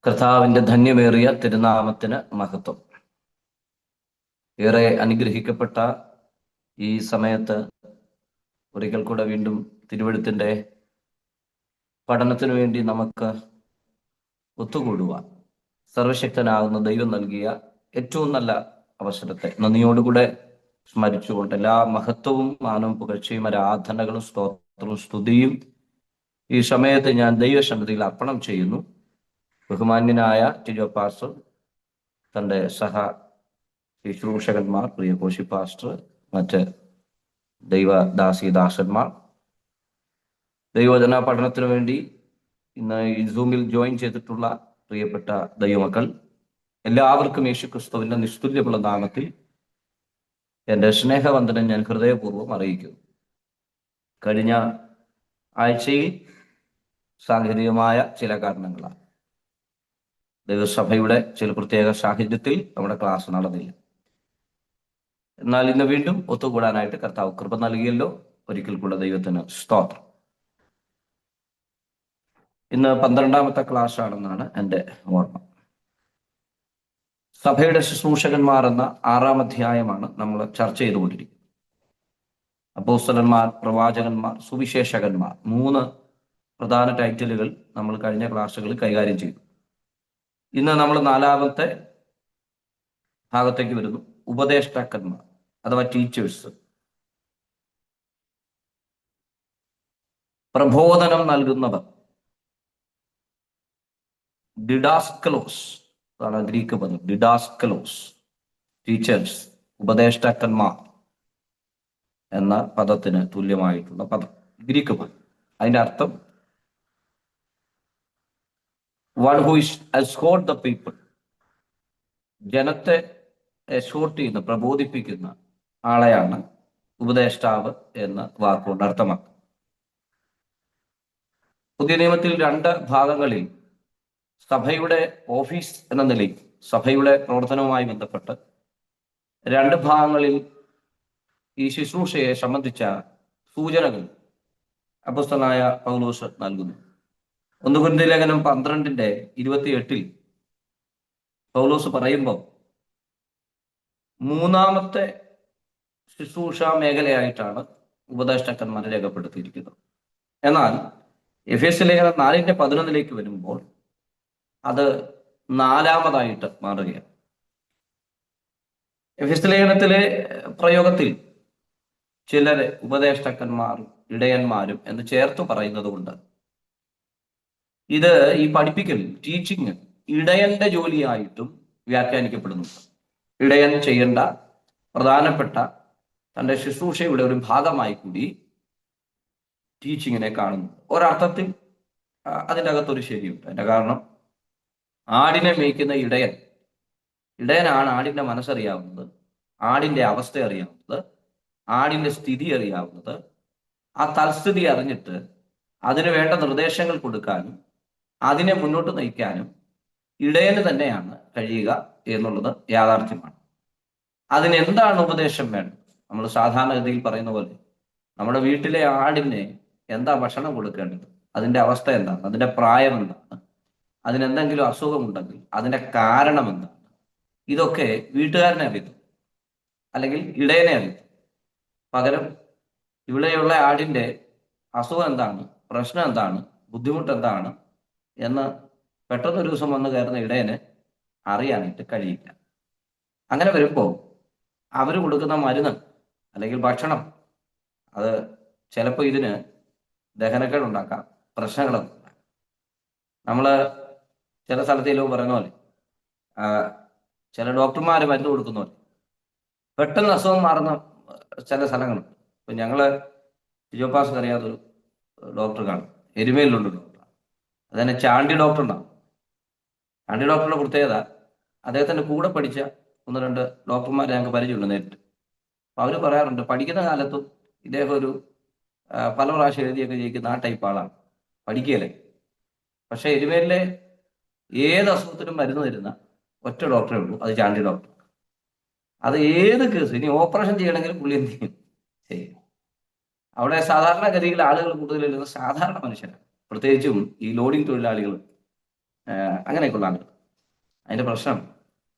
കർത്താവിന്റെ ധന്യമേറിയ തിരുനാമത്തിന് മഹത്വം. ഏറെ അനുഗ്രഹിക്കപ്പെട്ട ഈ സമയത്ത് ഒരിക്കൽ കൂടെ വീണ്ടും തിരുവെഴുത്തിന്റെ പഠനത്തിനു വേണ്ടി നമുക്ക് ഒത്തുകൂടുവാൻ സർവശക്തനാകുന്ന ദൈവം നൽകിയ ഏറ്റവും നല്ല അവസരത്തെ നന്ദിയോടുകൂടെ സ്മരിച്ചുകൊണ്ട് എല്ലാ മഹത്വവും മാനവും പുകഴ്ചയും ആരാധനകളും സ്തോത്രവും സ്തുതിയും ഈ സമയത്ത് ഞാൻ ദൈവസന്നിധിയിൽ അർപ്പണം ചെയ്യുന്നു. ബഹുമാന്യനായ ടിജോ പാസ്റ്റർ, തൻ്റെ ശുശ്രൂഷകന്മാർ, പ്രിയ കോശി പാസ്റ്റർ, മറ്റ് ദൈവദാസന്മാർ, ദൈവവചന പഠനത്തിനു വേണ്ടി ഇന്ന് ഈ സൂമിൽ ജോയിൻ ചെയ്തിട്ടുള്ള പ്രിയപ്പെട്ട ദൈവമക്കൾ, എല്ലാവർക്കും യേശു ക്രിസ്തുവിന്റെ നിസ്തുല്യമുള്ള നാമത്തിൽ എൻ്റെ സ്നേഹവന്ദനം ഞാൻ ഹൃദയപൂർവ്വം അറിയിക്കുന്നു. കഴിഞ്ഞ ആഴ്ചയിൽ സാങ്കേതികമായ ചില കാരണങ്ങളാൽ ദൈവസഭയുടെ ചില പ്രത്യേക സാഹചര്യത്തിൽ നമ്മുടെ ക്ലാസ് നടന്നില്ല. എന്നാൽ ഇന്ന് വീണ്ടും ഒത്തുകൂടാനായിട്ട് കർത്താവ് കൃപ നൽകിയല്ലോ. ഒരിക്കൽ കൂടെ ദൈവത്തിന് സ്തോത്രം. ഇന്ന് 12ാമത്തെ ക്ലാസ് ആണെന്നാണ് എൻ്റെ ഓർമ്മ. സഭയുടെ ശുശ്രൂഷകന്മാർ എന്ന 6ാം അധ്യായമാണ് നമ്മൾ ചർച്ച ചെയ്തുകൊണ്ടിരിക്കുന്നത്. അപ്പോസ്തലന്മാർ, പ്രവാചകന്മാർ, സുവിശേഷകന്മാർ, 3 പ്രധാന ടൈറ്റിലുകൾ നമ്മൾ കഴിഞ്ഞ ക്ലാസ്സുകളിൽ കൈകാര്യം ചെയ്തു. ഇന്ന് നമ്മൾ 4ാമത്തെ ഭാഗത്തേക്ക് വരുന്നു. ഉപദേഷ്ടാക്കന്മാർ അഥവാ ടീച്ചേഴ്സ്. പ്രബോധനം നൽകുന്നവർ, ഡിഡാസ്കലോസ് അതാണ് ഗ്രീക്ക് പദം. ഡിഡാസ്കലോസ്, ടീച്ചേഴ്സ്, ഉപദേഷ്ടാക്കന്മാർ എന്ന പദത്തിന് തുല്യമായിട്ടുള്ള പദം, ഗ്രീക്ക് പദം. അതിന്റെ അർത്ഥം one who is escort the people, ജനത്തെ എസ്കോർട്ട് ചെയ്യുന്ന, പ്രബോധിപ്പിക്കുന്ന ആളെയാണ് ഉപദേഷ്ടാവ് എന്ന വാക്കുകൊണ്ട് അർത്ഥമാക്കുന്നത്. പുതിയ നിയമത്തിൽ 2 ഭാഗങ്ങളിൽ സഭയുടെ ഓഫീസ് എന്ന നിലയിൽ, സഭയുടെ പ്രവർത്തനവുമായി ബന്ധപ്പെട്ട് 2 ഭാഗങ്ങളിൽ ഈ ശുശ്രൂഷയെ സംബന്ധിച്ച സൂചനകൾ അപ്പോസ്തലനായ പൗലോസ് നൽകുന്നു. 1 കൊരിന്ത്യർ ലേഖനം 12:28 പൗലോസ് പറയുമ്പോൾ 3ാമത്തെ ശുശ്രൂഷ മേഖലയായിട്ടാണ് ഉപദേഷ്ടാക്കന്മാരെ രേഖപ്പെടുത്തിയിരിക്കുന്നത്. എന്നാൽ എഫേസ്യ ലേഖനം 4:11 വരുമ്പോൾ അത് 4ാമതായിട്ട് മാറുകയാണ്. എഫേസ്യ ലേഖനത്തിലെ പ്രയോഗത്തിൽ ചിലരെ ഉപദേഷ്ടാക്കന്മാരും ഇടയന്മാരും എന്ന് ചേർത്ത് പറയുന്നത് കൊണ്ട് ഇത് ഈ പഠിപ്പിക്കൽ, ടീച്ചിങ് ഇടയന്റെ ജോലിയായിട്ടും വ്യാഖ്യാനിക്കപ്പെടുന്നുണ്ട്. ഇടയൻ ചെയ്യേണ്ട പ്രധാനപ്പെട്ട തൻ്റെ ശുശ്രൂഷയുടെ ഒരു ഭാഗമായി കൂടി ടീച്ചിങ്ങിനെ കാണുന്നു. ഒരർത്ഥത്തിൽ അതിൻ്റെ അകത്തൊരു ശരിയുണ്ട്. അതിൻ്റെ കാരണം ആടിനെ മേയ്ക്കുന്ന ഇടയനാണ് ആടിൻ്റെ മനസ്സറിയാവുന്നത്, ആടിൻ്റെ അവസ്ഥ അറിയാവുന്നത്, ആടിൻ്റെ സ്ഥിതി അറിയാവുന്നത്. ആ തൽസ്ഥിതി അറിഞ്ഞിട്ട് അതിന് വേണ്ട നിർദ്ദേശങ്ങൾ കൊടുക്കാനും അതിനെ മുന്നോട്ട് നയിക്കാനും ഇടയന് തന്നെയാണ് കഴിയുക എന്നുള്ളത് യാഥാർത്ഥ്യമാണ്. അതിനെന്താണ് ഉപദേശം വേണ്ടത്? നമ്മൾ സാധാരണഗതിയിൽ പറയുന്ന പോലെ നമ്മുടെ വീട്ടിലെ ആടിനെ എന്താ ഭക്ഷണം കൊടുക്കേണ്ടത്, അതിൻ്റെ അവസ്ഥ എന്താണ്, അതിൻ്റെ പ്രായം എന്താണ്, അതിനെന്തെങ്കിലും അസുഖമുണ്ടെങ്കിൽ അതിൻ്റെ കാരണം എന്താണ്, ഇതൊക്കെ വീട്ടുകാരനെ അറിയത്തും, അല്ലെങ്കിൽ ഇടയനെ അറിയത്തും. പകരം ഇവിടെയുള്ള ആടിൻ്റെ അസുഖം എന്താണ്, പ്രശ്നം എന്താണ്, ബുദ്ധിമുട്ട് എന്താണ് എന്ന് പെട്ടെന്നൊരു ദിവസം വന്ന് കയറുന്ന ഇടയന് അറിയാനായിട്ട് കഴിയില്ല. അങ്ങനെ വരുമ്പോൾ അവർ കൊടുക്കുന്ന മരുന്ന് അല്ലെങ്കിൽ ഭക്ഷണം, അത് ചിലപ്പോൾ ഇതിന് ദഹനക്കേടുണ്ടാക്കാം, പ്രശ്നങ്ങളൊക്കെ ഉണ്ടാക്കാം. നമ്മൾ ചില സ്ഥലത്തേലും പറയുന്ന പോലെ, ചില ഡോക്ടർമാർ മരുന്ന് കൊടുക്കുന്ന പോലെ പെട്ടെന്ന് അസുഖം മാറുന്ന ചില സ്ഥലങ്ങളുണ്ട്. ഇപ്പം ഞങ്ങള് ടിജോപാസ് അറിയാത്തൊരു ഡോക്ടർ കാണും, എരുമേലിലുള്ള ഡോക്ടർ. അതന്നെ ചാണ്ടി ഡോക്ടർ ഉണ്ടാവും. ചാണ്ടി ഡോക്ടറുടെ പ്രത്യേകത, അദ്ദേഹത്തിൻ്റെ കൂടെ പഠിച്ച 1-2 ഡോക്ടർമാരെ ഞങ്ങൾക്ക് പരിചയമുണ്ട് നേരിട്ട്. അപ്പോൾ അവർ പറയാറുണ്ട്, പഠിക്കുന്ന കാലത്തും ഇദ്ദേഹം ഒരു പല പ്രാവശ്യം എഴുതിയൊക്കെ ജയിക്കുന്ന ആ ടൈപ്പ് ആളാണ്, പഠിക്കുകയല്ലേ. പക്ഷെ എരുമേലിലെ ഏത് അസുഖത്തിനും മരുന്ന് തരുന്ന ഒറ്റ ഡോക്ടറേ ഉള്ളൂ, അത് ചാണ്ടി ഡോക്ടർ. അത് ഏത് കേസ്, ഇനി ഓപ്പറേഷൻ ചെയ്യണമെങ്കിൽ പുള്ളി എന്ത് ചെയ്യും. അവിടെ സാധാരണഗതിയിൽ ആളുകൾ കൂടുതൽ സാധാരണ മനുഷ്യരാണ്, പ്രത്യേകിച്ചും ഈ ലോഡിംഗ് തൊഴിലാളികൾ. അങ്ങനെയൊക്കെയുള്ള ആളുകൾ. അതിന്റെ പ്രശ്നം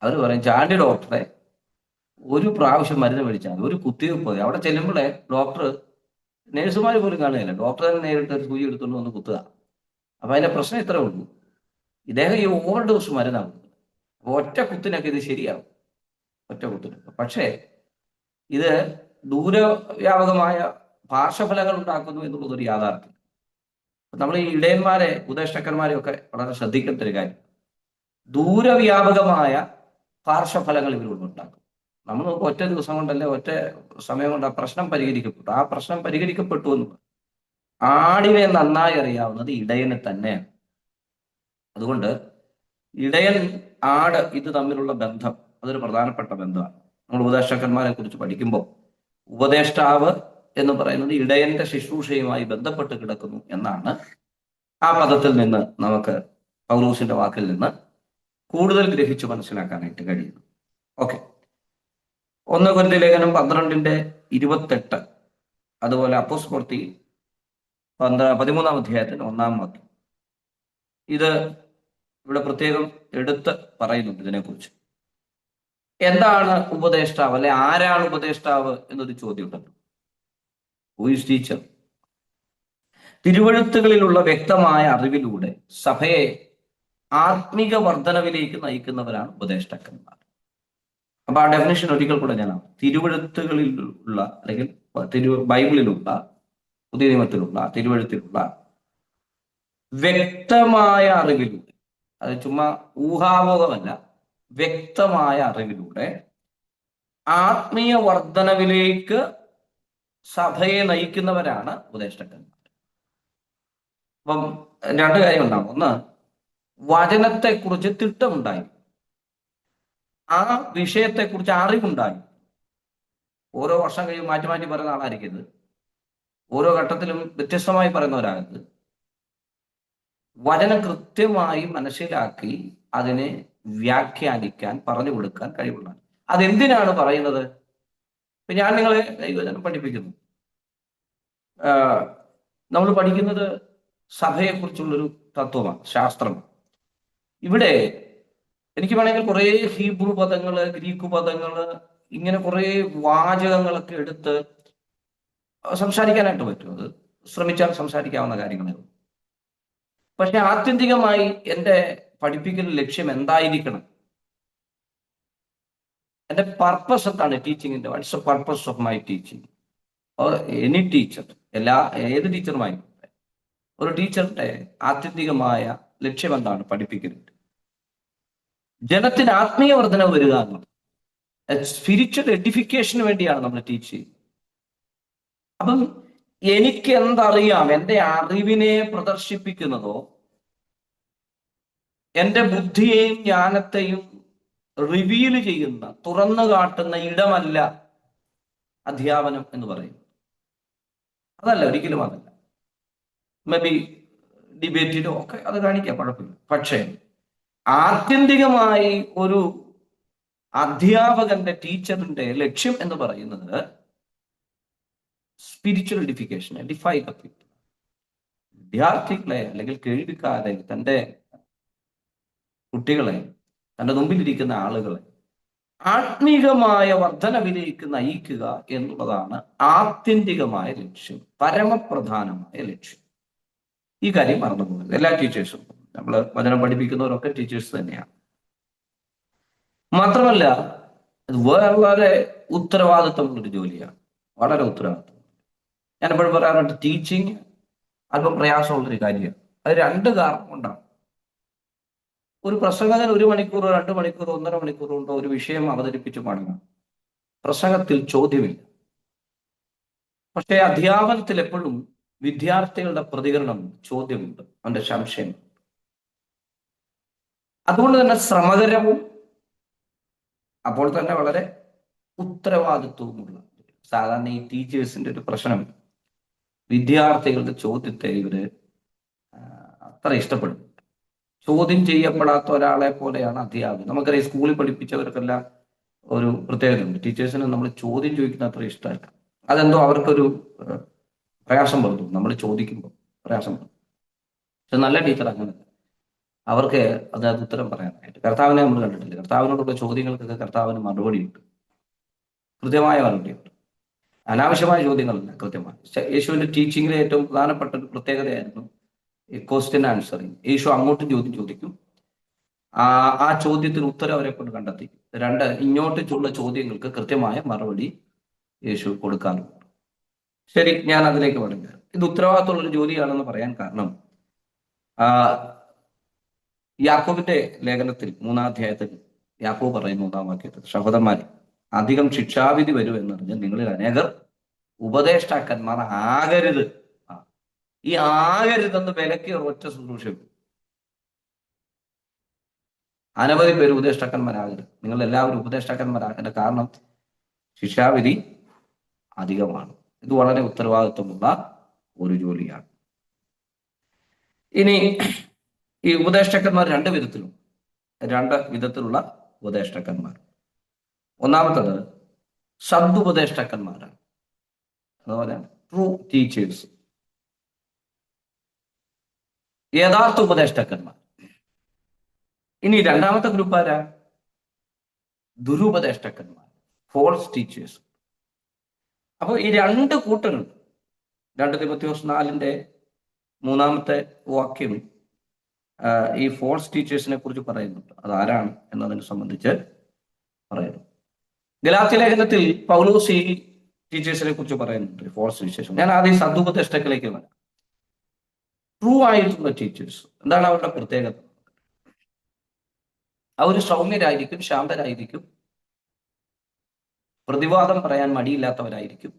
അവർ പറയും ചാണ്ടി ഡോക്ടറെ ഒരു പ്രാവശ്യം മരുന്ന് മേടിച്ചാൽ ഒരു കുത്തിവെപ്പ് മതി. അവിടെ ചെല്ലുമ്പോഴേ ഡോക്ടർ നേഴ്സുമാർ പോലും കാണുകയില്ല, ഡോക്ടർ തന്നെ നേരിട്ട് ഒരു സൂചി എടുത്തുകൊണ്ട് വന്ന് കുത്തുക. അപ്പൊ അതിന്റെ പ്രശ്നം ഇത്രേ ഉള്ളൂ, ഇദ്ദേഹം ഈ ഓവർ ഡോസ് മരുന്നാണ്. ഒറ്റ കുത്തിനൊക്കെ ഇത് ശരിയാവും, ഒറ്റ കുത്തിനൊക്കെ. പക്ഷേ ഇത് ദൂരവ്യാപകമായ പാർശ്വഫലങ്ങൾ ഉണ്ടാക്കുന്നു എന്നുള്ളതൊരു യാഥാർത്ഥ്യം. നമ്മൾ ഈ ഇടയന്മാരെ ഉപദേഷ്ടാക്കന്മാരെ ഒക്കെ വളരെ ശ്രദ്ധിക്കേണ്ട ഒരു കാര്യം, ദൂരവ്യാപകമായ പാർശ്വഫലങ്ങൾ ഇവരുണ്ടാക്കും. നമ്മൾ നോക്കും ഒറ്റ ദിവസം കൊണ്ടല്ലേ, ഒറ്റ സമയം കൊണ്ട് ആ പ്രശ്നം പരിഹരിക്കപ്പെട്ടു. ആ പ്രശ്നം പരിഹരിക്കപ്പെട്ടു എന്ന് ആടിനെ നന്നായി അറിയാവുന്നത് ഇടയന് തന്നെയാണ്. അതുകൊണ്ട് ഇടയൻ ആട് ഇത് തമ്മിലുള്ള ബന്ധം അതൊരു പ്രധാനപ്പെട്ട ബന്ധമാണ്. നമ്മൾ ഉപദേഷ്ടാക്കന്മാരെ കുറിച്ച് പഠിക്കുമ്പോൾ ഉപദേഷ്ടാവ് എന്ന് പറയുന്നത് ഇടയന്റെ ശുശ്രൂഷയുമായി ബന്ധപ്പെട്ട് കിടക്കുന്നു എന്നാണ് ആ പദത്തിൽ നിന്ന് നമുക്ക്, പൗലോസിന്റെ വാക്കിൽ നിന്ന് കൂടുതൽ ഗ്രഹിച്ച് മനസ്സിലാക്കാനായിട്ട് കഴിയുന്നു. ഓക്കെ, 1 കൊരിന്ത്യർ ലേഖനം 12:28, അതുപോലെ അപ്പോസ്തലപ്രവൃത്തി 13-ാം അധ്യായത്തിന് 1-ാം വാക്യം, ഇത് ഇവിടെ പ്രത്യേകം എടുത്ത് പറയുന്നുണ്ട് ഇതിനെക്കുറിച്ച്. എന്താണ് ഉപദേഷ്ടാവ്, അല്ലെ ആരാണ് ഉപദേഷ്ടാവ് എന്നൊരു ചോദ്യം ഉണ്ടല്ലോ. Who is teacher? തിരുവഴുത്തുകളിലുള്ള വ്യക്തമായ അറിവിലൂടെ സഭയെ ആത്മീക വർധനവിലേക്ക് നയിക്കുന്നവരാണ് ഉപദേഷ്ടാക്കന്മാർ. അപ്പൊ ആ ഡെഫിനേഷൻ ഒരിക്കൽ കൂടെ ഞാൻ, തിരുവഴുത്തുകളിലുള്ള അല്ലെങ്കിൽ ബൈബിളിലുള്ള, പുതിയ നിയമത്തിലുള്ള, തിരുവഴുത്തിലുള്ള വ്യക്തമായ അറിവിലൂടെ, അത് ചുമ്മാ ഊഹാപോഹമല്ല, വ്യക്തമായ അറിവിലൂടെ ആത്മീയ വർധനവിലേക്ക് സഭയെ നയിക്കുന്നവരാണ് ഉപദേഷ്ടാക്കന്മാർ. അപ്പം 2 കാര്യം ഉണ്ടാവും. ഒന്ന്, വചനത്തെക്കുറിച്ച് തിട്ടമുണ്ടായി, ആ വിഷയത്തെക്കുറിച്ച് അറിവുണ്ടായി. ഓരോ വർഷം കഴിയും മാറ്റി മാറ്റി പറയുന്ന ആളായിരിക്കരുത്, ഓരോ ഘട്ടത്തിലും വ്യത്യസ്തമായി പറയുന്നവരാകരുത്. വചനം കൃത്യമായി മനസ്സിലാക്കി അതിനെ വ്യാഖ്യാനിക്കാൻ, പറഞ്ഞു കൊടുക്കാൻ കഴിവുള്ള. അതെന്തിനാണ് പറയുന്നത്? ഇപ്പൊ ഞാൻ നിങ്ങളെ ദൈവവചനം പഠിപ്പിക്കുന്നു, നമ്മൾ പഠിക്കുന്നത് സഭയെക്കുറിച്ചുള്ളൊരു തത്വമാണ്, ശാസ്ത്രമാണ്. ഇവിടെ എനിക്ക് വേണമെങ്കിൽ കുറേ ഹീബ്രു പദങ്ങള്, ഗ്രീക്ക് പദങ്ങള്, ഇങ്ങനെ കുറേ വാചകങ്ങളൊക്കെ എടുത്ത് സംസാരിക്കാനായിട്ട് പറ്റും. അത് ശ്രമിച്ചാൽ സംസാരിക്കാവുന്ന കാര്യങ്ങളേ. പക്ഷെ ആത്യന്തികമായി എൻ്റെ പഠിപ്പിക്കൽ ലക്ഷ്യം എന്തായിരിക്കണം? എൻ്റെ പർപ്പസ് എന്താണ് ടീച്ചിങ്ങിന്റെ? What's the purpose of my teaching? Any teacher, ഏത് ടീച്ചറുമായി, ഒരു ടീച്ചറുടെ ആത്യന്തികമായ ലക്ഷ്യം എന്താണ്? പഠിപ്പിക്കുന്നത് ജനത്തിന് ആത്മീയ വർധന വരിക എന്നുള്ളത്, സ്പിരിച്വൽ എഡിഫിക്കേഷന് വേണ്ടിയാണ് നമ്മൾ ടീച്ച് ചെയ്യുന്നത്. അപ്പം എനിക്ക് എന്തറിയാം, എൻ്റെ അറിവിനെ പ്രദർശിപ്പിക്കുന്നതോ എൻ്റെ ബുദ്ധിയെയും ജ്ഞാനത്തെയും റിവീൽ ചെയ്യുന്ന, തുറന്നു കാട്ടുന്ന ഇടമല്ല അധ്യാപനം എന്ന് പറയും. അതല്ല, ഒരിക്കലും അതല്ല. മേ ബി ഡിബേറ്റിലോ ഒക്കെ അത് കാണിക്കാം, കുഴപ്പമില്ല. പക്ഷേ ആത്യന്തികമായി ഒരു അധ്യാപകന്റെ, ടീച്ചറിന്റെ ലക്ഷ്യം എന്ന് പറയുന്നത് spiritual edification, edify the people, വിദ്യാർത്ഥികളെ അല്ലെങ്കിൽ കേൾവിക്കാരെ, തൻ്റെ കുട്ടികളെ, തൻ്റെ മുമ്പിലിരിക്കുന്ന ആളുകളെ ആത്മീകമായ വർധനവിലേക്ക് നയിക്കുക എന്നുള്ളതാണ് ആത്യന്തികമായ ലക്ഷ്യം, പരമപ്രധാനമായ ലക്ഷ്യം. ഈ കാര്യം മറന്നു പോകുന്നത് എല്ലാ ടീച്ചേഴ്സും, നമ്മൾ വചനം പഠിപ്പിക്കുന്നവരൊക്കെ ടീച്ചേഴ്സ് തന്നെയാണ്. മാത്രമല്ല ഇത് വളരെ ഉത്തരവാദിത്വമുള്ളൊരു ജോലിയാണ്, വളരെ ഉത്തരവാദിത്വം. ഞാൻ എപ്പോഴും പറയാറുണ്ട്, ടീച്ചിങ് അല്പം പ്രയാസമുള്ളൊരു കാര്യമാണ്. അത് 2 കാരണം കൊണ്ടാണ്. ഒരു പ്രസംഗകൻ 1 മണിക്കൂറോ 2 മണിക്കൂറോ 1.5 മണിക്കൂറോ കൊണ്ടോ ഒരു വിഷയം അവതരിപ്പിച്ചു മടങ്ങാം. പ്രസംഗത്തിൽ ചോദ്യമില്ല. പക്ഷേ അധ്യാപനത്തിൽ എപ്പോഴും വിദ്യാർത്ഥികളുടെ പ്രതികരണം, ചോദ്യമുണ്ട്, അവന്റെ സംശയം. അതുകൊണ്ട് തന്നെ ശ്രമകരവും അപ്പോൾ തന്നെ വളരെ ഉത്തരവാദിത്വവുമുള്ള. സാധാരണ ഈ ടീച്ചേഴ്സിന്റെ ഒരു പ്രശ്നം, വിദ്യാർത്ഥികളുടെ ചോദ്യത്തെ ഇവര് അത്ര ഇഷ്ടപ്പെടും. ചോദ്യം ചെയ്യപ്പെടാത്ത ഒരാളെ പോലെയാണ് അധ്യാപകൻ. നമുക്കറിയാം, സ്കൂളിൽ പഠിപ്പിച്ചവർക്കെല്ലാം ഒരു പ്രത്യേകതയുണ്ട്. ടീച്ചേഴ്സിന് നമ്മൾ ചോദ്യം ചോദിക്കുന്ന അത്ര ഇഷ്ടമല്ല. അതെന്തോ അവർക്കൊരു പ്രയാസം വരുന്നു, നമ്മൾ ചോദിക്കുമ്പോൾ പ്രയാസം വരുന്നു. പക്ഷെ നല്ല ടീച്ചർ അങ്ങനെയല്ല. അവർക്ക് അതിനകത്ത് ഉത്തരം പറയാനായിട്ട്. കർത്താവിനെ നമ്മൾ കണ്ടിട്ടില്ല. കർത്താവിനോടുള്ള ചോദ്യങ്ങൾക്കൊക്കെ കർത്താവിന് മറുപടിയുണ്ട്, കൃത്യമായ മറുപടിയുണ്ട്. അനാവശ്യമായ ചോദ്യങ്ങളല്ല, കൃത്യമായി. യേശുവിന്റെ ടീച്ചിങ്ങിലെ ഏറ്റവും പ്രധാനപ്പെട്ട ഒരു പ്രത്യേകതയായിരുന്നു ഈ ക്വസ്റ്റ്യൻ ആൻസറിങ്. യേശു അങ്ങോട്ടും ചോദ്യം ചോദിക്കും, ആ ചോദ്യത്തിന് ഉത്തരം അവരെ കൊണ്ട് കണ്ടെത്തി. രണ്ട്, ഇങ്ങോട്ടുള്ള ചോദ്യങ്ങൾക്ക് കൃത്യമായ മറുപടി യേശു കൊടുക്കാറുണ്ട്. ശരി, ഞാൻ അതിലേക്ക് പറഞ്ഞു. ഇത് ഉത്തരവാദിത്തമുള്ള ഒരു ജോലിയാണെന്ന് പറയാൻ കാരണം, ആ യാക്കോബിന്റെ ലേഖനത്തിൽ 3-ാം അധ്യായത്തിൽ യാക്കോബ് പറയുന്ന 1-ാം വാക്യത്തിൽ, സഹോദരന്മാരെ, അധികം ശിക്ഷാവിധി വരും എന്നറിഞ്ഞ് നിങ്ങളിൽ അനേകർ ഉപദേഷ്ടാക്കന്മാർ ആകരുത്. ഈ ആകരുതെന്ന് വിലക്ക് ഒറ്റ ശുശ്രൂഷ. അനവധി പേര് ഉപദേഷ്ടാക്കന്മാരാകരുത്. നിങ്ങൾ എല്ലാവരും ഉപദേഷ്ടാക്കന്മാരാകേണ്ട കാരണം ശിക്ഷാവിധി അധികമാണ്. ഇത് വളരെ ഉത്തരവാദിത്വമുള്ള ഒരു ജോലിയാണ്. ഇനി ഈ ഉപദേഷ്ടാക്കന്മാർ രണ്ട് വിധത്തിലുള്ള ഉപദേഷ്ടാക്കന്മാർ. ഒന്നാമത്തത് സദുപദേഷ്ടാക്കന്മാരാണ്, അതുപോലെ ട്രൂ ടീച്ചേഴ്സ്, യഥാർത്ഥ ഉപദേഷ്ടാക്കന്മാർ. ഇനി രണ്ടാമത്തെ ഗ്രൂപ്പ് ആരാ? ദുരുപദേഷ്ടാക്കന്മാർ, ഫോൾസ് ടീച്ചേഴ്സ്. അപ്പോൾ ഈ രണ്ട് കൂട്ടരുണ്ട്. 2 തിമോഥെയോസ് 4-ന്റെ 3-ാമത്തെ വാക്യം ഈ ഫോൾസ് ടീച്ചേഴ്സിനെ കുറിച്ച് പറയുന്നുണ്ട്. അത് ആരാണ് എന്നതിനെ സംബന്ധിച്ച് പറയുന്നു. ഗലാത്യ ലേഖനത്തിൽ പൗലോസ് ഈ ടീച്ചേഴ്സിനെ കുറിച്ച് പറയുന്നുണ്ട്, ഫോൾസ് ടീച്ചേഴ്സ്. ഞാൻ ആദ്യം സദുപദേഷ്ടാക്കളിലേക്ക് വരാം. ട്രൂ ആയിട്ടുള്ള ടീച്ചേഴ്സ് എന്താണ് അവരുടെ പ്രത്യേകത? അവർ സൗമ്യരായിരിക്കും, ശാന്തരായിരിക്കും, പ്രതിവാദം പറയാൻ മടിയില്ലാത്തവരായിരിക്കും,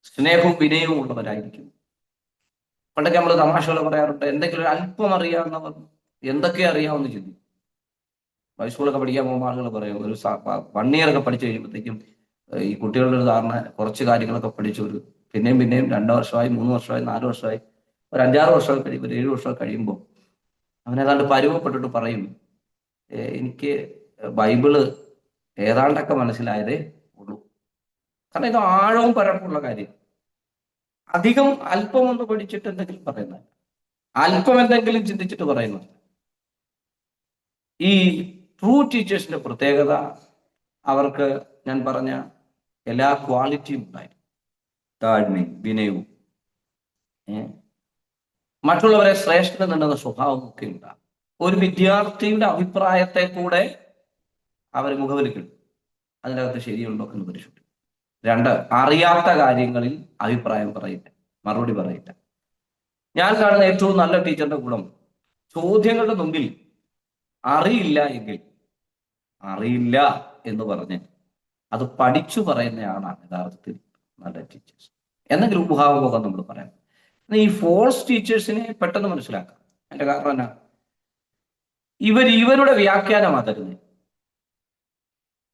സ്നേഹവും വിനയവും ഉള്ളവരായിരിക്കും. പണ്ടൊക്കെ നമ്മൾ തമാശകൾ പറയാറുണ്ട്, എന്തെങ്കിലും ഒരു അല്പം അറിയാവുന്നവർ എന്തൊക്കെ അറിയാമെന്ന് ചിന്തിക്കും. ഹൈസ്കൂളൊക്കെ പഠിക്കാൻ പോകുമ്പോൾ ആളുകൾ പറയും, ഒരു 1 ഇയർ ഒക്കെ പഠിച്ചു കഴിയുമ്പോഴത്തേക്കും ഈ കുട്ടികളുടെ ഒരു ധാരണ, കുറച്ച് കാര്യങ്ങളൊക്കെ പഠിച്ചു പിന്നെയും 2 വർഷമായി, 3 വർഷമായി, 4 വർഷമായി, ഒരു 5-6 വർഷം കഴിയുമ്പോൾ, 7 വർഷം കഴിയുമ്പോൾ അവനേതാണ്ട് പരുവപ്പെട്ടിട്ട് പറയും, എനിക്ക് ബൈബിള് ഏതാണ്ടൊക്കെ മനസ്സിലായതേ ഉള്ളൂ. കാരണം ഇത് ആഴവും പരപ്പുള്ള കാര്യം. അധികം അല്പം ഒന്ന് പഠിച്ചിട്ട് എന്തെങ്കിലും പറയുന്നത്, അല്പം എന്തെങ്കിലും ചിന്തിച്ചിട്ട് പറയുന്നത്. ഈ ട്രൂ ടീച്ചേഴ്സിന്റെ പ്രത്യേകത, അവർക്ക് ഞാൻ പറഞ്ഞ എല്ലാ ക്വാളിറ്റിയും ഉണ്ടായിരുന്നു. താഴ്മയും വിനയവും, മറ്റുള്ളവരെ ശ്രേഷ്ഠത നേടുന്ന സ്വഭാവം ഒക്കെ ഉണ്ടാകും. ഒരു വിദ്യാർത്ഥിയുടെ അഭിപ്രായത്തെ കൂടെ അവർ മുഖവിലക്കിടും, അതിനകത്ത് ശരിയുണ്ടോ എന്ന് പരിശോധിക്കും. 2, അറിയാത്ത കാര്യങ്ങളിൽ അഭിപ്രായം പറയില്ല, മറുപടി പറയില്ല. ഞാൻ കാണുന്ന ഏറ്റവും നല്ല ടീച്ചറിന്റെ ഗുണം, ചോദ്യങ്ങളുടെ മുമ്പിൽ അറിയില്ല എങ്കിൽ അറിയില്ല എന്ന് പറഞ്ഞ് അത് പഠിച്ചു പറയുന്നയാളാണ് യഥാർത്ഥത്തിൽ നല്ല ടീച്ചേഴ്സ്. എന്തെങ്കിലും ഊഹാപോഹം നമ്മൾ പറയാം. ഈ ഫോൾസ് ടീച്ചേഴ്സിനെ പെട്ടെന്ന് മനസ്സിലാക്കാം. അതിന്റെ കാരണം എന്നാ? ഇവരുടെ വ്യാഖ്യാനമാണ് തരുന്നത്.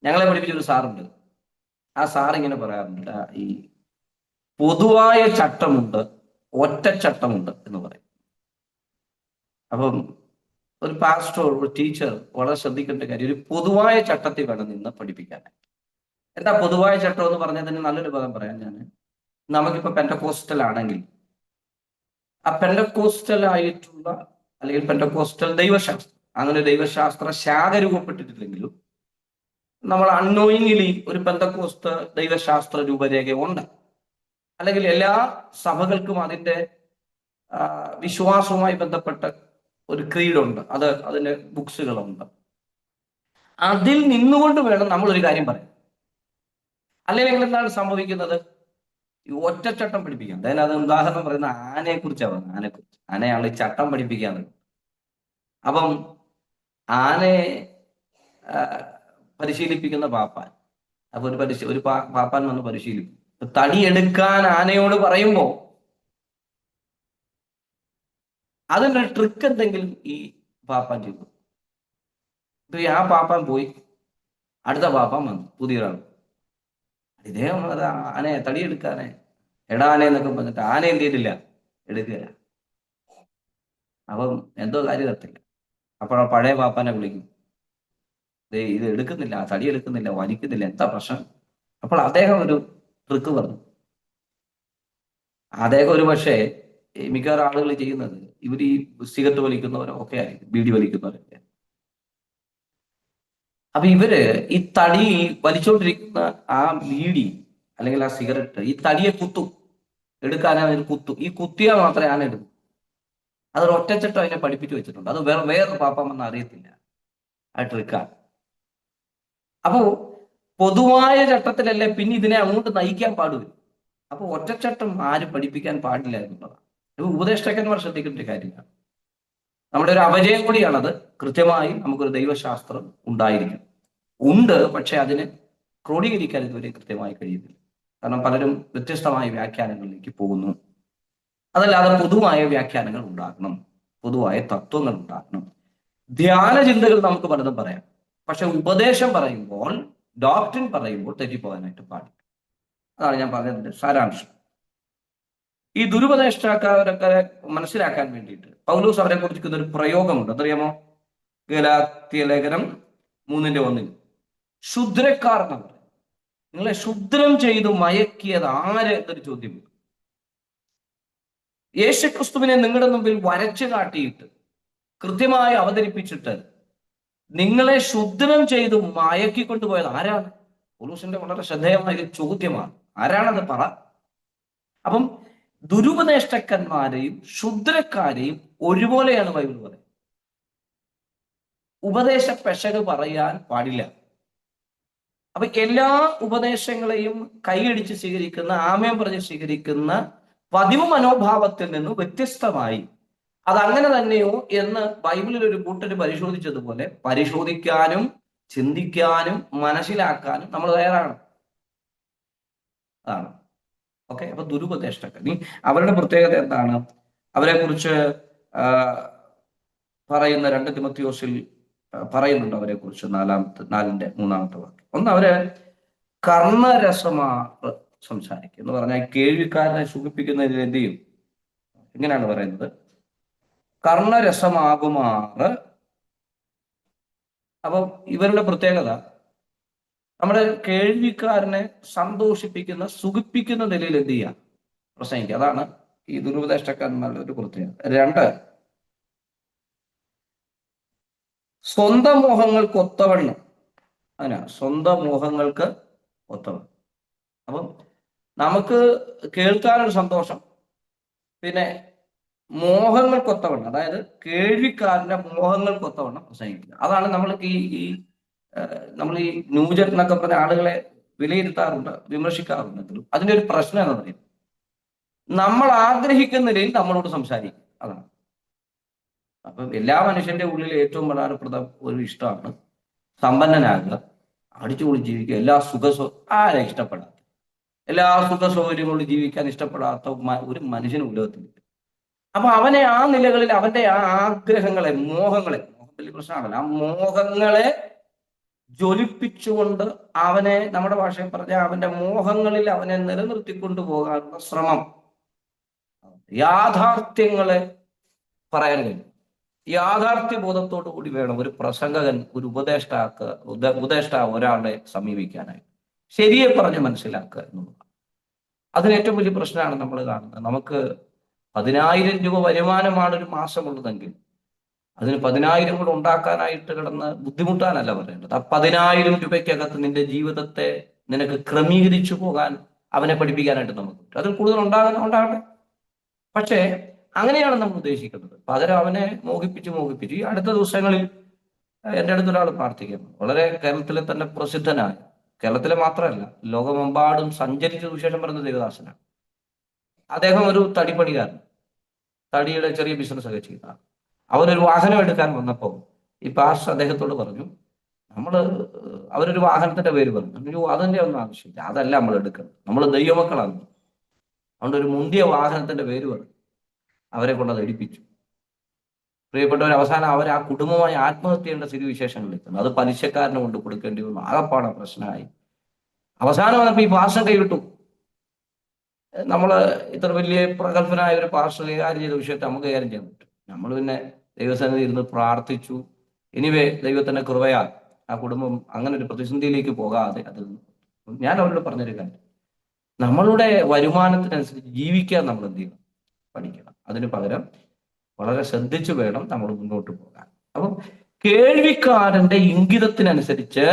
ഞങ്ങളെ പഠിപ്പിച്ചൊരു സാറുണ്ട്. ആ സാർ ഇങ്ങനെ പറയാറുണ്ട്, ഈ പൊതുവായ ചട്ടമുണ്ട്, ഒറ്റച്ചട്ടമുണ്ട് എന്ന് പറയും. അപ്പം ഒരു പാസ്റ്റർ, ഒരു ടീച്ചർ വളരെ ശ്രദ്ധിക്കേണ്ട കാര്യം, ഒരു പൊതുവായ ചട്ടത്തിൽ വേണം നിന്ന് പഠിപ്പിക്കാൻ. എന്താ പൊതുവായ ചട്ടം എന്ന് പറഞ്ഞതിന് നല്ലൊരു പദം പറയാം ഞാൻ. നമുക്കിപ്പോ പെന്റക്കോസ്റ്റൽ ആണെങ്കിൽ, ആ പെന്റക്കോസ്റ്റൽ ആയിട്ടുള്ള, അല്ലെങ്കിൽ പെന്റക്കോസ്റ്റൽ ദൈവശാസ്ത്രം, അങ്ങനെ ദൈവശാസ്ത്ര ശാഖ രൂപപ്പെട്ടിട്ടില്ലെങ്കിലും നമ്മൾ അൺനോയിങ്ലി ഒരു പെന്തക്കോസ്ത് ദൈവശാസ്ത്ര രൂപരേഖ ഉണ്ട്. അല്ലെങ്കിൽ എല്ലാ സഭകൾക്കും അതിൻ്റെ വിശ്വാസവുമായി ബന്ധപ്പെട്ട ഒരു ക്രീഡുണ്ട്, അതിന്റെ ബുക്സുകളുണ്ട്. അതിൽ നിന്നുകൊണ്ട് വേണം നമ്മൾ ഒരു കാര്യം പറയാൻ. അല്ലെങ്കിൽ എന്താണ് സംഭവിക്കുന്നത്? ഈ ഒറ്റച്ചട്ടം പഠിപ്പിക്കാം. അതായത് അത് ഉദാഹരണം പറയുന്ന ആനയെ കുറിച്ചാണ് പറഞ്ഞത്. ആനയാണ് ഈ ചട്ടം പഠിപ്പിക്കാറ്. അപ്പം ആനയെ പരിശീലിപ്പിക്കുന്ന പാപ്പാൻ, അപ്പൊ ഒരു പാപ്പാൻ വന്ന് പരിശീലിക്കും. തടിയെടുക്കാൻ ആനയോട് പറയുമ്പോ അതിന്റെ ട്രിക്ക് എന്തെങ്കിലും ഈ പാപ്പാൻ ചെയ്തു. ഇപ്പൊ ആ പാപ്പാൻ പോയി, അടുത്ത പാപ്പാൻ വന്നു, പുതിയൊരാൾ. ഇദ്ദേഹം ആനയെ തടിയെടുക്കാനെ, എടാ ആന എന്നൊക്കെ പറഞ്ഞിട്ട് ആന എന്ത് ചെയ്തില്ല, എടുക്കുക. അപ്പം എന്തോ കാര്യം തട്ടില്ല. അപ്പോൾ പഴയ പാപ്പാനെ വിളിക്കും, ഇത് എടുക്കുന്നില്ല, തടി എടുക്കുന്നില്ല, വലിക്കുന്നില്ല, എന്താ പ്രശ്നം? അപ്പോൾ അദ്ദേഹം ഒരു ട്രിക്ക് പറഞ്ഞു. അദ്ദേഹം ഒരു പക്ഷേ മിക്കവാറും ആളുകൾ ചെയ്യുന്നത് ഇവർ ഈ സിഗരറ്റ് വലിക്കുന്നവരോ ഒക്കെ ആയിരിക്കും, ബീഡി വലിക്കുന്നവരൊക്കെ. അപ്പൊ ഇവര് ഈ തടി വലിച്ചോണ്ടിരിക്കുന്ന ആ ബീഡി അല്ലെങ്കിൽ ആ സിഗരറ്റ് ഈ തടിയെ കുത്തും, എടുക്കാനാണ് കുത്തും. ഈ കുത്തിയാൽ മാത്രമേ ആന എടുക്കൂ. അതൊരു ഒറ്റച്ചട്ടം അതിനെ പഠിപ്പിച്ചു വെച്ചിട്ടുണ്ട്. അത് വേറൊരു പാപ്പമെന്ന് അറിയത്തില്ല, ആ ട്രിക്കാണ്. അപ്പോ പൊതുവായ ചട്ടത്തിലല്ലേ പിന്നെ ഇതിനെ അങ്ങോട്ട് നയിക്കാൻ പാടുവരും. അപ്പൊ ഒറ്റച്ചട്ടം ആരും പഠിപ്പിക്കാൻ പാടില്ല എന്നുള്ളതാണ്. ഇത് ഉപദേഷ്ടാക്കന്മാർ ശ്രദ്ധിക്കേണ്ട കാര്യമാണ്. നമ്മുടെ ഒരു അപജയം കൂടിയാണത്. കൃത്യമായി നമുക്കൊരു ദൈവശാസ്ത്രം ഉണ്ടായിരിക്കും, ഉണ്ട്. പക്ഷെ അതിന് ക്രോഡീകരിക്കാൻ ഇതുവരെ കൃത്യമായി കഴിയുന്നില്ല. കാരണം പലരും വ്യത്യസ്തമായ വ്യാഖ്യാനങ്ങളിലേക്ക് പോകുന്നു. അതല്ലാതെ പൊതുവായ വ്യാഖ്യാനങ്ങൾ ഉണ്ടാകണം, പൊതുവായ തത്വങ്ങൾ ഉണ്ടാകണം. ധ്യാന ചിന്തകൾ നമുക്ക് പലതും പറയാം. പക്ഷെ ഉപദേശം പറയുമ്പോൾ, ഡോക്ട്രിൻ പറയുമ്പോൾ തെറ്റിപ്പോകാനായിട്ട് പാടില്ല. അതാണ് ഞാൻ പറഞ്ഞതിന്റെ സാരാംശം. ഈ ദുരുപദേഷ്ടാക്കാരൊക്കെ മനസ്സിലാക്കാൻ വേണ്ടിയിട്ട് പൗലോസ് അവരെ കുറിച്ചിരിക്കുന്ന ഒരു പ്രയോഗമുണ്ട്. അതറിയാമോ? ഗലാത്യ ലേഖനം 3:1 ശുദ്രക്കാർ എന്നാണ് പറയുന്നത്. നിങ്ങളെ ശുദ്രം ചെയ്തു മയക്കിയത് ആര് എന്നൊരു ചോദ്യം. യേശുക്രിസ്തുവിനെ നിങ്ങളുടെ മുമ്പിൽ വരച്ചു കാട്ടിയിട്ട് കൃത്യമായി അവതരിപ്പിച്ചിട്ട് നിങ്ങളെ ശുദ്രം ചെയ്തു മയക്കിക്കൊണ്ടുപോയത് ആരാണ്? പൗലോസിന്റെ വളരെ ശ്രദ്ധേയമായ ഒരു ചോദ്യമാണ്. ആരാണത്? പറ. അപ്പം ദുരുപദേഷ്ടക്കന്മാരെയും ശുദ്രക്കാരെയും ഒരുപോലെയാണ് ബൈബിൾ പറയുന്നത്. ഉപദേശ പെശക് പറയാൻ പാടില്ല. അപ്പൊ എല്ലാ ഉപദേശങ്ങളെയും കൈയടിച്ച് സ്വീകരിക്കുന്ന, ആമയം പറഞ്ഞ് സ്വീകരിക്കുന്ന പതിവ് മനോഭാവത്തിൽ നിന്നും വ്യത്യസ്തമായി അതങ്ങനെ തന്നെയോ എന്ന് ബൈബിളിൽ ഒരു കൂട്ടര് പരിശോധിച്ചതുപോലെ പരിശോധിക്കാനും ചിന്തിക്കാനും മനസ്സിലാക്കാനും നമ്മൾ തയ്യാറാണ്. അതാണ്. ഓക്കെ. അപ്പൊ ദുരുപദേഷ്ടക്കാർ അവരുടെ പ്രത്യേകത എന്താണ്? അവരെ കുറിച്ച് പറയുന്ന 2 തിമോത്തിയോസിൽ പറയുന്നുണ്ട് അവരെ കുറിച്ച് 4:3 വാക്യം. ഒന്ന്, അവര് കർണരസമാർ സംസാരിക്കും എന്ന് പറഞ്ഞാൽ കേൾവിക്കാരനെ സുഖിപ്പിക്കുന്നതിൽ എന്ത് ചെയ്യും? ഇങ്ങനെയാണ് പറയുന്നത്, കർണരസമാകുമാറ്. അപ്പം ഇവരുടെ പ്രത്യേകത നമ്മുടെ കേൾവിക്കാരനെ സന്തോഷിപ്പിക്കുന്ന, സുഖിപ്പിക്കുന്ന നിലയിൽ എന്ത് ചെയ്യുക? പ്രസംഗിക്കുക. അതാണ് ഈ ദുരുപദേഷ്ടക്കാരന്മാരുടെ ഒരു പ്രത്യേകത. 2, സ്വന്തം മോഹങ്ങൾക്ക് ഒത്തവണ്ണം. അങ്ങനെ സ്വന്തം മോഹങ്ങൾക്ക് ഒത്തവണ്ണം. അപ്പം നമുക്ക് കേൾക്കാനൊരു സന്തോഷം, പിന്നെ മോഹങ്ങൾക്കൊത്തവണ്ണം, അതായത് കേൾവിക്കാരന്റെ മോഹങ്ങൾക്കൊത്തവണ്ണം പ്രസംഗിക്കുക. അതാണ് നമ്മൾക്ക് ഈ നമ്മൾ ഈ ന്യൂജൻ എന്നൊക്കെ പറഞ്ഞ ആളുകളെ വിലയിരുത്താറുണ്ട്, വിമർശിക്കാറുണ്ടെങ്കിലും അതിന്റെ ഒരു പ്രശ്നം എന്ന് പറയുന്നത് നമ്മൾ ആഗ്രഹിക്കുന്ന നിലയിൽ നമ്മളോട് സംസാരിക്കും. അതാണ്. അപ്പം എല്ലാ മനുഷ്യന്റെ ഉള്ളിൽ ഏറ്റവും പ്രധാനപ്പെട്ട ഒരു ഇഷ്ടമാണ് സമ്പന്നനാകുക, അടിച്ചുപൊളി ജീവിക്കുക, എല്ലാ ആരെ ഇഷ്ടപ്പെടാത്ത, എല്ലാ സുഖ സൗകര്യങ്ങളും ജീവിക്കാൻ ഇഷ്ടപ്പെടാത്ത ഒരു മനുഷ്യന് ഉലകത്തില്ല. അപ്പൊ അവനെ ആ നിലകളിൽ അവന്റെ ആ ആഗ്രഹങ്ങളെ, മോഹം വലിയ പ്രശ്നമാണല്ലോ, ആ മോഹങ്ങളെ ജ്വലിപ്പിച്ചുകൊണ്ട് അവനെ, നമ്മുടെ ഭാഷയിൽ പറഞ്ഞ അവന്റെ മോഹങ്ങളിൽ അവനെ നിലനിർത്തിക്കൊണ്ടു പോകാനുള്ള ശ്രമം, യാഥാർത്ഥ്യങ്ങളെ പറയാൻ കഴിയും. യാഥാർത്ഥ്യ ബോധത്തോടു കൂടി വേണം ഒരു പ്രസംഗകൻ, ഒരു ഉപദേഷ്ടാവ് ഒരാളെ സമീപിക്കാനായി. ശരിയെ പറഞ്ഞ് മനസ്സിലാക്കുക എന്നുള്ളതാണ്. അതിന് ഏറ്റവും വലിയ പ്രശ്നമാണ് നമ്മൾ കാണുന്നത്. നമുക്ക് 10,000 രൂപ വരുമാനമാണ് ഒരു മാസമുള്ളതെങ്കിൽ അതിന് 10,000 കൂടെ ഉണ്ടാക്കാനായിട്ട് കിടന്ന് ബുദ്ധിമുട്ടാനല്ല പറയേണ്ടത്. ആ 10,000 രൂപയ്ക്കകത്ത് നിന്റെ ജീവിതത്തെ നിനക്ക് ക്രമീകരിച്ചു പോകാൻ അവനെ പഠിപ്പിക്കാനായിട്ട് നമുക്ക് പറ്റും. അതിൽ കൂടുതൽ ഉണ്ടാകട്ടെ. പക്ഷേ അങ്ങനെയാണ് നമ്മൾ ഉദ്ദേശിക്കുന്നത്. പകരം അവനെ മോഹിപ്പിച്ച് ഈ അടുത്ത ദിവസങ്ങളിൽ എൻ്റെ അടുത്തൊരാൾ പ്രാർത്ഥിക്കുന്നു. വളരെ കേരളത്തിലെ തന്നെ പ്രസിദ്ധനായ, കേരളത്തിലെ മാത്രമല്ല ലോകമെമ്പാടും സഞ്ചരിച്ച സുവിശേഷം പറയുന്ന ദേവദാസനാണ്. അദ്ദേഹം ഒരു തടിപ്പണിക്കാരൻ, തടിയുടെ ചെറിയ ബിസിനസ് ഒക്കെ ചെയ്യുന്ന. അവരൊരു വാഹനം എടുക്കാൻ വന്നപ്പോൾ ഈ പാസ്റ്റർ അദ്ദേഹത്തോട് പറഞ്ഞു, അവരൊരു വാഹനത്തിന്റെ പേര് പറഞ്ഞു. അതിന്റെ ഒന്നും ആവശ്യമില്ല, അതല്ല നമ്മൾ എടുക്കുന്നത്, നമ്മൾ ദൈവമക്കളാണ്. അതുകൊണ്ട് ഒരു മുന്തിയ വാഹനത്തിന്റെ പേര് പറഞ്ഞു അവരെ കൊണ്ട് അത് എടുപ്പിച്ചു. പ്രിയപ്പെട്ടവർ, അവസാനം അവർ ആ കുടുംബമായി ആത്മഹത്യ ചെയ്യേണ്ട സ്ഥിതിവിശേഷങ്ങൾ എത്തുന്നു. അത് പലിശക്കാരനെ കൊണ്ട് കൊടുക്കേണ്ടി വന്നു. ആകപ്പാടെ പ്രശ്നമായി. അവസാനം വന്നപ്പോൾ ഈ പാസ്റ്റർ കൈവിട്ടു. നമ്മൾ ഇത്ര വലിയ പ്രഗത്ഭനായ ഒരു പാസ്റ്റർ കൈകാര്യം ചെയ്ത വിഷയത്തെ നമുക്ക് കൈകാര്യം ചെയ്യാൻ പറ്റും. നമ്മൾ പിന്നെ ദൈവസന്നിധി ഇരുന്ന് പ്രാർത്ഥിച്ചു. എനിവേ ദൈവത്തിന്റെ കൃപയാൽ ആ കുടുംബം അങ്ങനെ ഒരു പ്രതിസന്ധിയിലേക്ക് പോകാതെ അത്. ഞാൻ അവരോട് പറഞ്ഞൊരു കാര്യം, നമ്മളുടെ വരുമാനത്തിനനുസരിച്ച് ജീവിക്കാൻ നമ്മൾ എന്ത് ചെയ്യണം? പഠിക്കണം. അതിന് പകരം വളരെ ശ്രദ്ധിച്ചു വേണം നമ്മൾ മുന്നോട്ട് പോകാൻ. അപ്പം കേൾവിക്കാരന്റെ ഇംഗിതത്തിനനുസരിച്ച്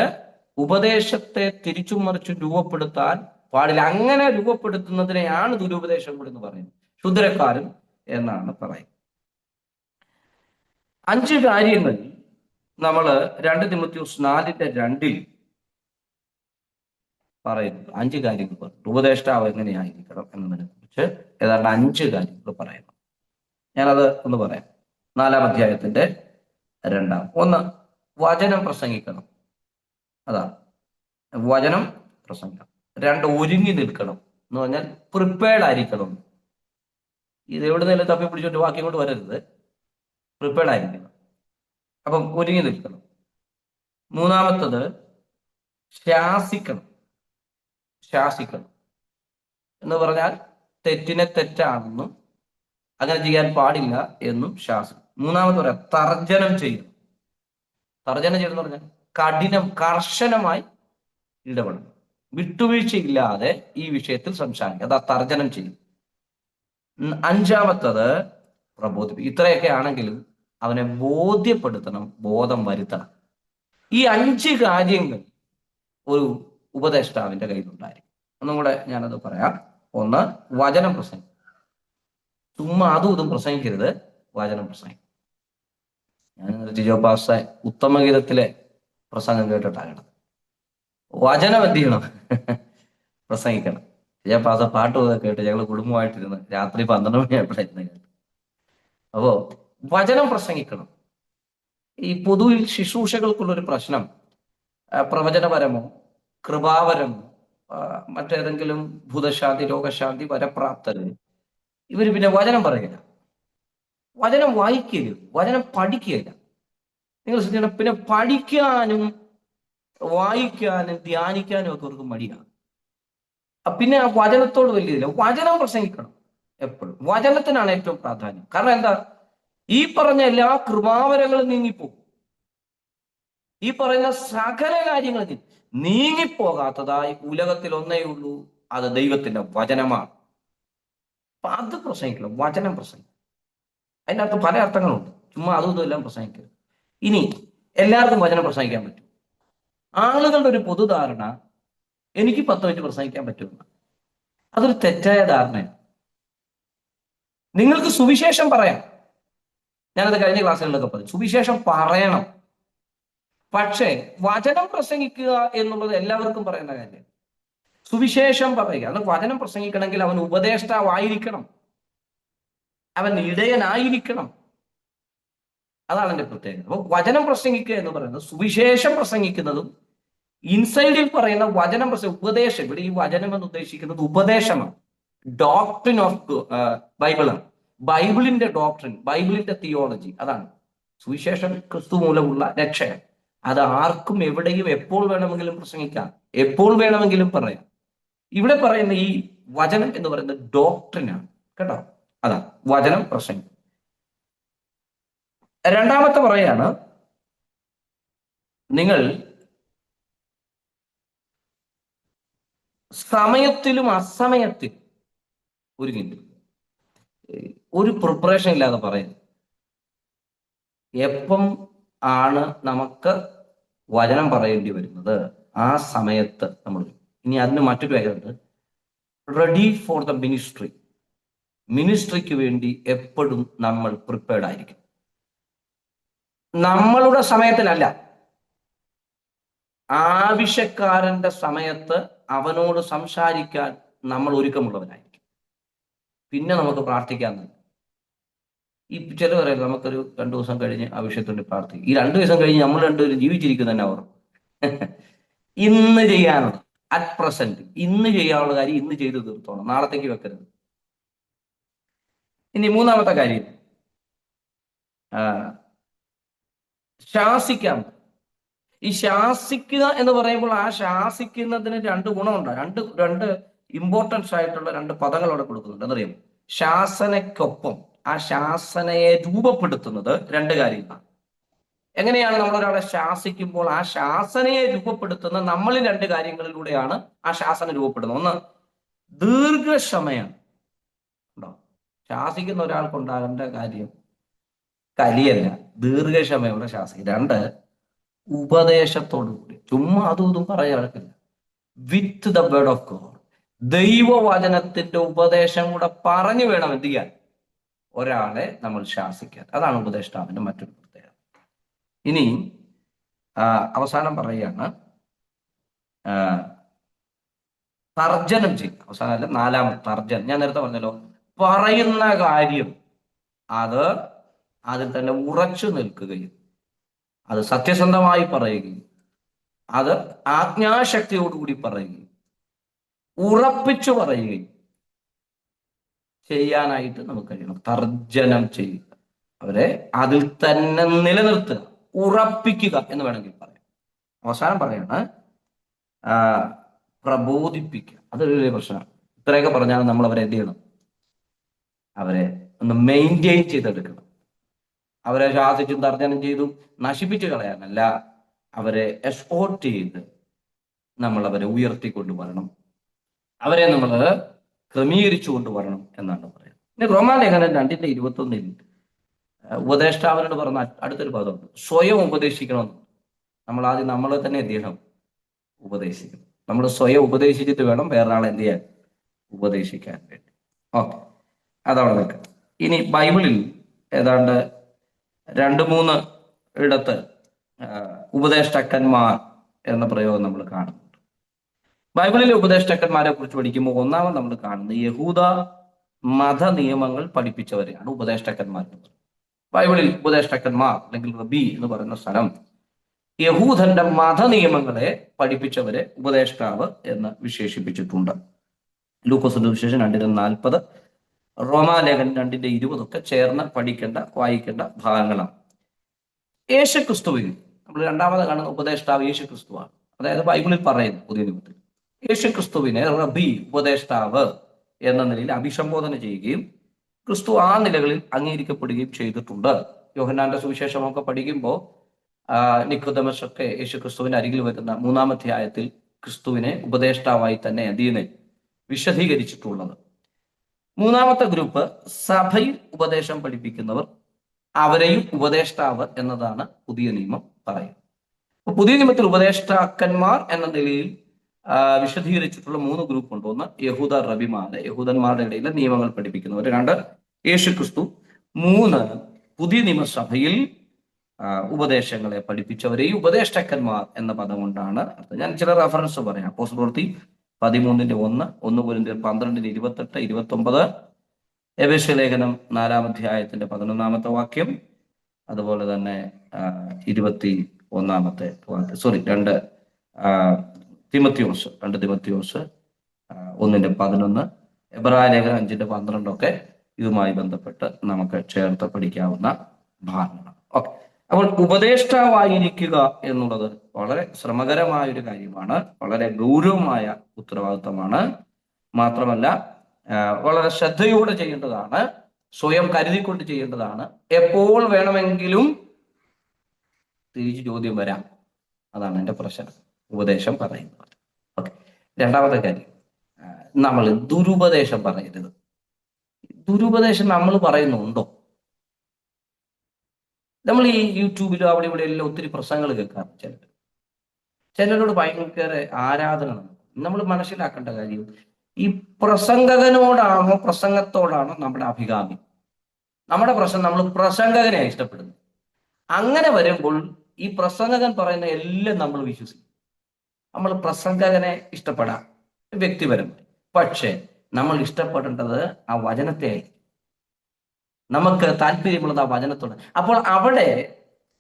ഉപദേശത്തെ തിരിച്ചും മറിച്ചും രൂപപ്പെടുത്താൻ പാടില്ല. അങ്ങനെ രൂപപ്പെടുത്തുന്നതിനെയാണ് ദുരുപദേശം എന്ന് പറയുന്നത്. ക്ഷുദ്രക്കാരൻ എന്നാണ് പറയുന്നത്. 5 കാര്യങ്ങൾ നമ്മൾ 2 തിമോഥെയോസ് 4:2 പറയുന്നത്. 5 കാര്യങ്ങൾ പറഞ്ഞു. ഉപദേഷ്ടാവ് എങ്ങനെയായിരിക്കണം എന്നതിനെ കുറിച്ച് ഏതാണ്ട് 5 കാര്യങ്ങൾ പറയുന്നു. ഞാനത് ഒന്ന് പറയാം. 4-ാം അധ്യായത്തിന്റെ 2. 1, വചനം പ്രസംഗിക്കണം. അതാണ് വചനം പ്രസംഗം. 2, ഒരുങ്ങി നിൽക്കണം എന്ന് പറഞ്ഞാൽ പ്രിപ്പയർഡ് ആയിരിക്കണം. ഇത് എവിടെ നിന്നും തപ്പി പിടിച്ചോണ്ട് വാക്യം കൊണ്ട് വരരുത്. പ്രിപ്പയർഡ് ആയിരിക്കണം. അപ്പം ഒരുങ്ങി നിൽക്കണം. 3-ാമത്തത് ശാസിക്കണം. ശാസിക്കണം എന്ന് പറഞ്ഞാൽ തെറ്റിനെ തെറ്റാണെന്നും അങ്ങനെ ചെയ്യാൻ പാടില്ല എന്നും ശാസിക്കും. 3-ാമത് പറയാം തർജ്ജനം ചെയ്യണം. തർജ്ജനം ചെയ്യണം എന്ന് പറഞ്ഞാൽ കർശനമായി ഇടപെടണം. വിട്ടുവീഴ്ചയില്ലാതെ ഈ വിഷയത്തിൽ സംസാരിക്കുക. അതാ തർജ്ജനം ചെയ്യും. 5-ാമത്തത് പ്രബോധിപ്പിക്കും. ഇത്രയൊക്കെ ആണെങ്കിലും അവനെ ബോധ്യപ്പെടുത്തണം, ബോധം വരുത്തണം. ഈ 5 കാര്യങ്ങൾ ഒരു ഉപദേഷ്ടാവിന്റെ കയ്യിലുണ്ടായിരിക്കും. ഒന്നും കൂടെ ഞാനത് പറയാം. 1, വചനം പ്രസംഗം. ചുമ്മാ അതും ഇതും പ്രസംഗിക്കരുത്, വചനം പ്രസംഗം. ഞാൻ ജിജോ പാസ്റ്റ ഉത്തമഗീതത്തിലെ പ്രസംഗം കേട്ടിട്ടാണ്. വചനം എന്ത് ചെയ്യണം? പ്രസംഗിക്കണം. ജിജോ പാസ്റ്റ പാട്ട് കേട്ട് ഞങ്ങൾ കുടുംബമായിട്ടിരുന്ന് രാത്രി 12 മണിയായപ്പോഴായിരുന്നു കേട്ടു. അപ്പോ വചനം പ്രസംഗിക്കണം. ഈ പൊതുവിൽ ശുശ്രൂഷകൾക്കുള്ളൊരു പ്രശ്നം പ്രവചനപരമോ കൃപാവരമോ മറ്റേതെങ്കിലും ഭൂതശാന്തി, രോഗശാന്തി, വരപ്രാപ്തര് ഇവർ പിന്നെ വചനം പറയുക, വചനം വായിക്കരുത്, വചനം പഠിക്കുകയില്ല. നിങ്ങൾ ശ്രദ്ധിക്കണം. പിന്നെ പഠിക്കാനും വായിക്കാനും ധ്യാനിക്കാനും ഒക്കെ അവർക്ക് മടിയാണ്. പിന്നെ ആ വചനത്തോട് വലിയതില്ല. വചനം പ്രസംഗിക്കണം എപ്പോഴും. വചനത്തിനാണ് ഏറ്റവും പ്രാധാന്യം. കാരണം എന്താ? ഈ പറഞ്ഞ എല്ലാ കൃപാവരങ്ങളും നീങ്ങിപ്പോകും. ഈ പറയുന്ന സകല കാര്യങ്ങൾ നീങ്ങിപ്പോകാത്തതായി ഉലകത്തിൽ ഒന്നേ ഉള്ളൂ, അത് ദൈവത്തിന്റെ വചനമാണ്. അപ്പൊ അത് പ്രസംഗിക്കണം, വചനം പ്രസംഗിക്കണം. അതിൻ്റെ അകത്ത് പല അർത്ഥങ്ങളുണ്ട്. ചുമ്മാ അതും ഇതെല്ലാം പ്രസംഗിക്കരുത്. ഇനി എല്ലാവർക്കും വചനം പ്രസംഗിക്കാൻ പറ്റും. ആളുകളുടെ ഒരു പൊതുധാരണ എനിക്ക് 10 മിനിറ്റ് പ്രസംഗിക്കാൻ പറ്റുമെന്ന്. അതൊരു തെറ്റായ ധാരണയാണ്. നിങ്ങൾക്ക് സുവിശേഷം പറയാം. ഞാനത് കഴിഞ്ഞ ക്ലാസ്സുകളിലൊക്കെ പറഞ്ഞു. സുവിശേഷം പറയണം. പക്ഷേ വചനം പ്രസംഗിക്കുക എന്നുള്ളത് എല്ലാവർക്കും പറയുന്ന കാര്യം. സുവിശേഷം പറയുക, അത് വചനം പ്രസംഗിക്കണമെങ്കിൽ അവൻ ഉപദേഷ്ടാവായിരിക്കണം, അവൻ ഇടയനായിരിക്കണം. അതാണ് എൻ്റെ പ്രത്യേകത. അപ്പൊ വചനം പ്രസംഗിക്കുക എന്ന് പറയുന്നത് സുവിശേഷം പ്രസംഗിക്കുന്നതും ഇൻസൈഡിൽ പറയുന്ന വചനം ഉപദേശം. ഇവിടെ ഈ വചനം എന്ന് ഉദ്ദേശിക്കുന്നത് ഉപദേശമാണ്. ഡോക്ട്രിൻ ഓഫ് ബൈബിളാണ്. ബൈബിളിന്റെ ഡോക്ട്രിൻ, ബൈബിളിന്റെ തിയോളജി. അതാണ് സുവിശേഷം. ക്രിസ്തു മൂലമുള്ള രക്ഷയാണ്. അത് ആർക്കും എവിടെയും എപ്പോൾ വേണമെങ്കിലും പ്രസംഗിക്കാം, എപ്പോൾ വേണമെങ്കിലും പറയാം. ഇവിടെ പറയുന്ന ഈ വചനം എന്ന് പറയുന്നത് ഡോക്ട്രിനാണ്. കേട്ടോ? അതാ വചനം പ്രസംഗം. 2-ാമത്തെ പറയാണ്, നിങ്ങൾ സമയത്തിലും അസമയത്തിലും ഒരുങ്ങി. ഒരു പ്രിപ്പറേഷൻ ഇല്ലാതെ പറയുന്നത്. എപ്പം ആണ് നമുക്ക് വചനം പറയേണ്ടി വരുന്നത്, ആ സമയത്ത് നമ്മൾ. ഇനി അതിന് മറ്റൊരു കാര്യമുണ്ട്, റെഡി ഫോർ ദ മിനിസ്ട്രി. മിനിസ്ട്രിക്ക് വേണ്ടി എപ്പോഴും നമ്മൾ പ്രിപ്പയർഡ് ആയിരിക്കും. നമ്മളുടെ സമയത്തിനല്ല, ആവശ്യക്കാരന്റെ സമയത്ത് അവനോട് സംസാരിക്കാൻ നമ്മൾ ഒരുക്കമുള്ളവനായിരിക്കും. പിന്നെ നമുക്ക് പ്രാർത്ഥിക്കാൻ. ഈ ചില പറയുന്നത് നമുക്കൊരു 2 ദിവസം കഴിഞ്ഞ് ആ വിഷയത്തോട് പ്രാർത്ഥിക്കും. ഈ 2 ദിവസം കഴിഞ്ഞ് നമ്മൾ 2 പേരും ജീവിച്ചിരിക്കും തന്നെ അവർ. ഇന്ന് ചെയ്യാനുള്ളത്, അറ്റ് പ്രസന്റ് ഇന്ന് ചെയ്യാനുള്ള കാര്യം ഇന്ന് ചെയ്തു തീർത്തോണം, നാളത്തേക്ക് വെക്കരുത്. ഇനി 3-ാമത്തെ കാര്യം, ശാസിക്കാം. ഈ ശാസിക്കുക എന്ന് പറയുമ്പോൾ ആ ശാസിക്കുന്നതിന് 2 ഗുണമുണ്ട്. രണ്ട് ഇമ്പോർട്ടൻസ് ആയിട്ടുള്ള 2 പദങ്ങൾ അവിടെ കൊടുക്കുന്നുണ്ട്. എന്നറിയാം, ശാസനയ്ക്കൊപ്പം ആ ശാസനയെ രൂപപ്പെടുത്തുന്നത് 2 കാര്യങ്ങളാണ്. എങ്ങനെയാണ് നമ്മൾ ഒരാളെ ശാസിക്കുമ്പോൾ ആ ശാസനയെ രൂപപ്പെടുത്തുന്ന നമ്മളിൽ 2 കാര്യങ്ങളിലൂടെയാണ് ആ ശാസന രൂപപ്പെടുന്നത്. ഒന്ന്, ദീർഘക്ഷമയാണ്. ശാസിക്കുന്ന ഒരാൾക്കുണ്ടാകേണ്ട കാര്യം കലിയല്ല, ദീർഘക്ഷമയോടെ ശാസിക്കും. രണ്ട്, ഉപദേശത്തോടു കൂടി. ചുമ്മാ അതും ഇതും പറയാൻ നടക്കില്ല. With the word of God, ദൈവവചനത്തിന്റെ ഉപദേശം കൂടെ പറഞ്ഞു വേണം എന്ത് ചെയ്യാൻ, ഒരാളെ നമ്മൾ ശാസിക്കാൻ. അതാണ് ഉപദേഷ്ടാവിന്റെ മറ്റൊരു പ്രത്യേകത. ഇനി അവസാനം പറയുകയാണ്, തർജനം ചെയ്യും. അവസാനമല്ല, നാലാമത് തർജനം. ഞാൻ നേരത്തെ പറഞ്ഞല്ലോ, പറയുന്ന കാര്യം അതിൽ തന്നെ ഉറച്ചു നിൽക്കുകയും അത് സത്യസന്ധമായി പറയുകയും അത് ആജ്ഞാശക്തിയോടുകൂടി പറയുകയും ഉറപ്പിച്ചു പറയുകയും ചെയ്യാനായിട്ട് നമുക്ക് കഴിയണം. തർജനം ചെയ്യുക, അവരെ അതിൽ തന്നെ നിലനിർത്തുക, ഉറപ്പിക്കുക എന്ന് വേണമെങ്കിൽ പറയാം. അവസാനം പറയാണ് പ്രബോധിപ്പിക്കുക. അതൊരു വലിയ പ്രശ്നമാണ്. ഇത്രയൊക്കെ പറഞ്ഞാൽ നമ്മൾ അവരെ എന്ത് ചെയ്യണം, അവരെ ഒന്ന് മെയിൻറ്റെയിൻ ചെയ്തെടുക്കണം. അവരെ ശാസിച്ചും തർജനം ചെയ്തും നശിപ്പിച്ചു കളയാനല്ല, അവരെ എക്സ്പോർട്ട് ചെയ്ത് നമ്മൾ അവരെ ഉയർത്തിക്കൊണ്ടുവരണം, അവരെ നമ്മൾ ക്രമീകരിച്ചു കൊണ്ടുവരണം എന്നാണ് പറയുന്നത്. ഇനി റോമാലേഖനം 2:21 ഉപദേഷ്ടാവിനോട് പറഞ്ഞ അടുത്തൊരു പദമുണ്ട്, സ്വയം ഉപദേശിക്കണമെന്ന്. നമ്മളെ തന്നെ എന്ത് ചെയ്യണം, ഉപദേശിക്കണം. നമ്മൾ സ്വയം ഉപദേശിച്ചിട്ട് വേണം വേറൊരാളെ എന്ത് ചെയ്യാൻ, ഉപദേശിക്കാൻ വേണ്ടി. ഓക്കെ, അതവിടെ നിൽക്കാം. ഇനി ബൈബിളിൽ ഏതാണ്ട് 2-3 ഇടത്ത് ഉപദേഷ്ടാക്കന്മാർ എന്ന പ്രയോഗം നമ്മൾ കാണുന്നുണ്ട്. ബൈബിളിലെ ഉപദേഷ്ടാക്കന്മാരെ കുറിച്ച് പഠിക്കുമ്പോൾ ഒന്നാമത് നമ്മൾ കാണുന്നത് യഹൂദ മത നിയമങ്ങൾ പഠിപ്പിച്ചവരെയാണ് ഉപദേഷ്ടാക്കന്മാർ. ബൈബിളിൽ ഉപദേഷ്ടാക്കന്മാർ അല്ലെങ്കിൽ റബി എന്ന് പറയുന്ന സ്ഥലം യഹൂദന്റെ മത നിയമങ്ങളെ പഠിപ്പിച്ചവരെ ഉപദേഷ്ടാവ് എന്ന് വിശേഷിപ്പിച്ചിട്ടുണ്ട്. ലൂക്കോസിന്റെ സുവിശേഷം 2:40, റോമാലേഖനം 2:20 ഒക്കെ ചേർന്ന് പഠിക്കേണ്ട, വായിക്കേണ്ട ഭാഗങ്ങളാണ്. യേശുക്രിസ്തുവിൽ നമ്മൾ രണ്ടാമത് കാണുന്ന ഉപദേഷ്ടാവ് യേശുക്രിസ്തുവാണ്. അതായത് ബൈബിളിൽ പറയുന്നു പുതിയ നിയമത്തിൽ യേശുക്രിസ്തുവിനെ റബി, ഉപദേഷ്ടാവ് എന്ന നിലയിൽ അഭിസംബോധന ചെയ്യുകയും ക്രിസ്തു ആ നിലകളിൽ അംഗീകരിക്കപ്പെടുകയും ചെയ്തിട്ടുണ്ട്. യോഹന്നാന്റെ സുവിശേഷമൊക്കെ പഠിക്കുമ്പോൾ നിക്കോദെമസ് ഒക്കെ യേശുക്രിസ്തുവിന്റെ അരികിൽ വരുന്ന 3-ാം അധ്യായത്തിൽ ക്രിസ്തുവിനെ ഉപദേഷ്ടാവായി തന്നെ അതിനെ വിശദീകരിച്ചിട്ടുള്ളത്. മൂന്നാമത്തെ ഗ്രൂപ്പ് സഭയിൽ ഉപദേശം പഠിപ്പിക്കുന്നവർ, അവരെയും ഉപദേഷ്ടാവ് എന്നതാണ് പുതിയ നിയമം പറയുന്നത്. അപ്പൊ പുതിയ നിയമത്തിൽ ഉപദേഷ്ടാക്കന്മാർ എന്ന നിലയിൽ വിശദീകരിച്ചിട്ടുള്ള 3 ഗ്രൂപ്പ് ഉണ്ട്. ഒന്ന് യഹൂദ റബിമാര്, യഹൂദന്മാരുടെ ഇടയിലെ നിയമങ്ങൾ പഠിപ്പിക്കുന്നവർ. 2 യേശുക്രിസ്തു. 3 പുതിയ നിയമസഭയിൽ ഉപദേശങ്ങളെ പഠിപ്പിച്ചവരെയും ഉപദേഷ്ടാക്കന്മാർ എന്ന പദം കൊണ്ടാണ് അർത്ഥം. ഞാൻ ചില റെഫറൻസ് പറയാം. അപ്പോസ്തല പ്രവൃത്തി 13:1, 1 കൊരിന്ത്യർ 12:28, 29, എഫേസ്യ ലേഖനം 4-ാം അധ്യായത്തിന്റെ 11-ാമത്തെ വാക്യം, അതുപോലെ തന്നെ 21-ാമത്തെ വാക്യം, 2 തിമോത്തിയോസ് 1:11, എബ്രായ ലേഖനം 5:12 ഒക്കെ ഇതുമായി ബന്ധപ്പെട്ട് നമുക്ക് ചേർത്ത് പഠിക്കാവുന്ന ഭാഗങ്ങളാണ്. ഓക്കെ, അപ്പോൾ ഉപദേഷ്ടാവായിരിക്കുക എന്നുള്ളത് വളരെ ശ്രമകരമായ ഒരു കാര്യമാണ്, വളരെ ഗൗരവമായ ഉത്തരവാദിത്തമാണ്. മാത്രമല്ല വളരെ ശ്രദ്ധയോടെ ചെയ്യേണ്ടതാണ്, സ്വയം കരുതിക്കൊണ്ട് ചെയ്യേണ്ടതാണ്. എപ്പോൾ വേണമെങ്കിലും തിരിച്ചു ചോദ്യം വരാം. അതാണ് എൻ്റെ പ്രശ്നം, ഉപദേശം പറയുന്നത്. ഓക്കെ, രണ്ടാമത്തെ കാര്യം, നമ്മൾ ദുരുപദേശം പറയരുത്. ദുരുപദേശം നമ്മൾ പറയുന്നുണ്ടോ? നമ്മൾ ഈ യൂട്യൂബിലും അവിടെ ഇവിടെ എല്ലാം ഒത്തിരി പ്രസംഗങ്ങൾ കേൾക്കാറ്. ചിലരോട് ഭയങ്കര ആരാധന. നമ്മൾ മനസ്സിലാക്കേണ്ട കാര്യം, ഈ പ്രസംഗകനോടാണോ പ്രസംഗത്തോടാണോ നമ്മുടെ അഭികാമ്യം? നമ്മുടെ പ്രശ്നം, നമ്മൾ പ്രസംഗകനെ ഇഷ്ടപ്പെടുന്നു. അങ്ങനെ വരുമ്പോൾ ഈ പ്രസംഗകൻ പറയുന്ന എല്ലാം നമ്മൾ വിശ്വസിക്കും. നമ്മൾ പ്രസംഗകനെ ഇഷ്ടപ്പെടാം വ്യക്തിപരമായി, പക്ഷെ നമ്മൾ ഇഷ്ടപ്പെടേണ്ടത് ആ വചനത്തെ, നമുക്ക് താല്പര്യമുള്ളത് ആ വചനത്തോട്. അപ്പോൾ അവിടെ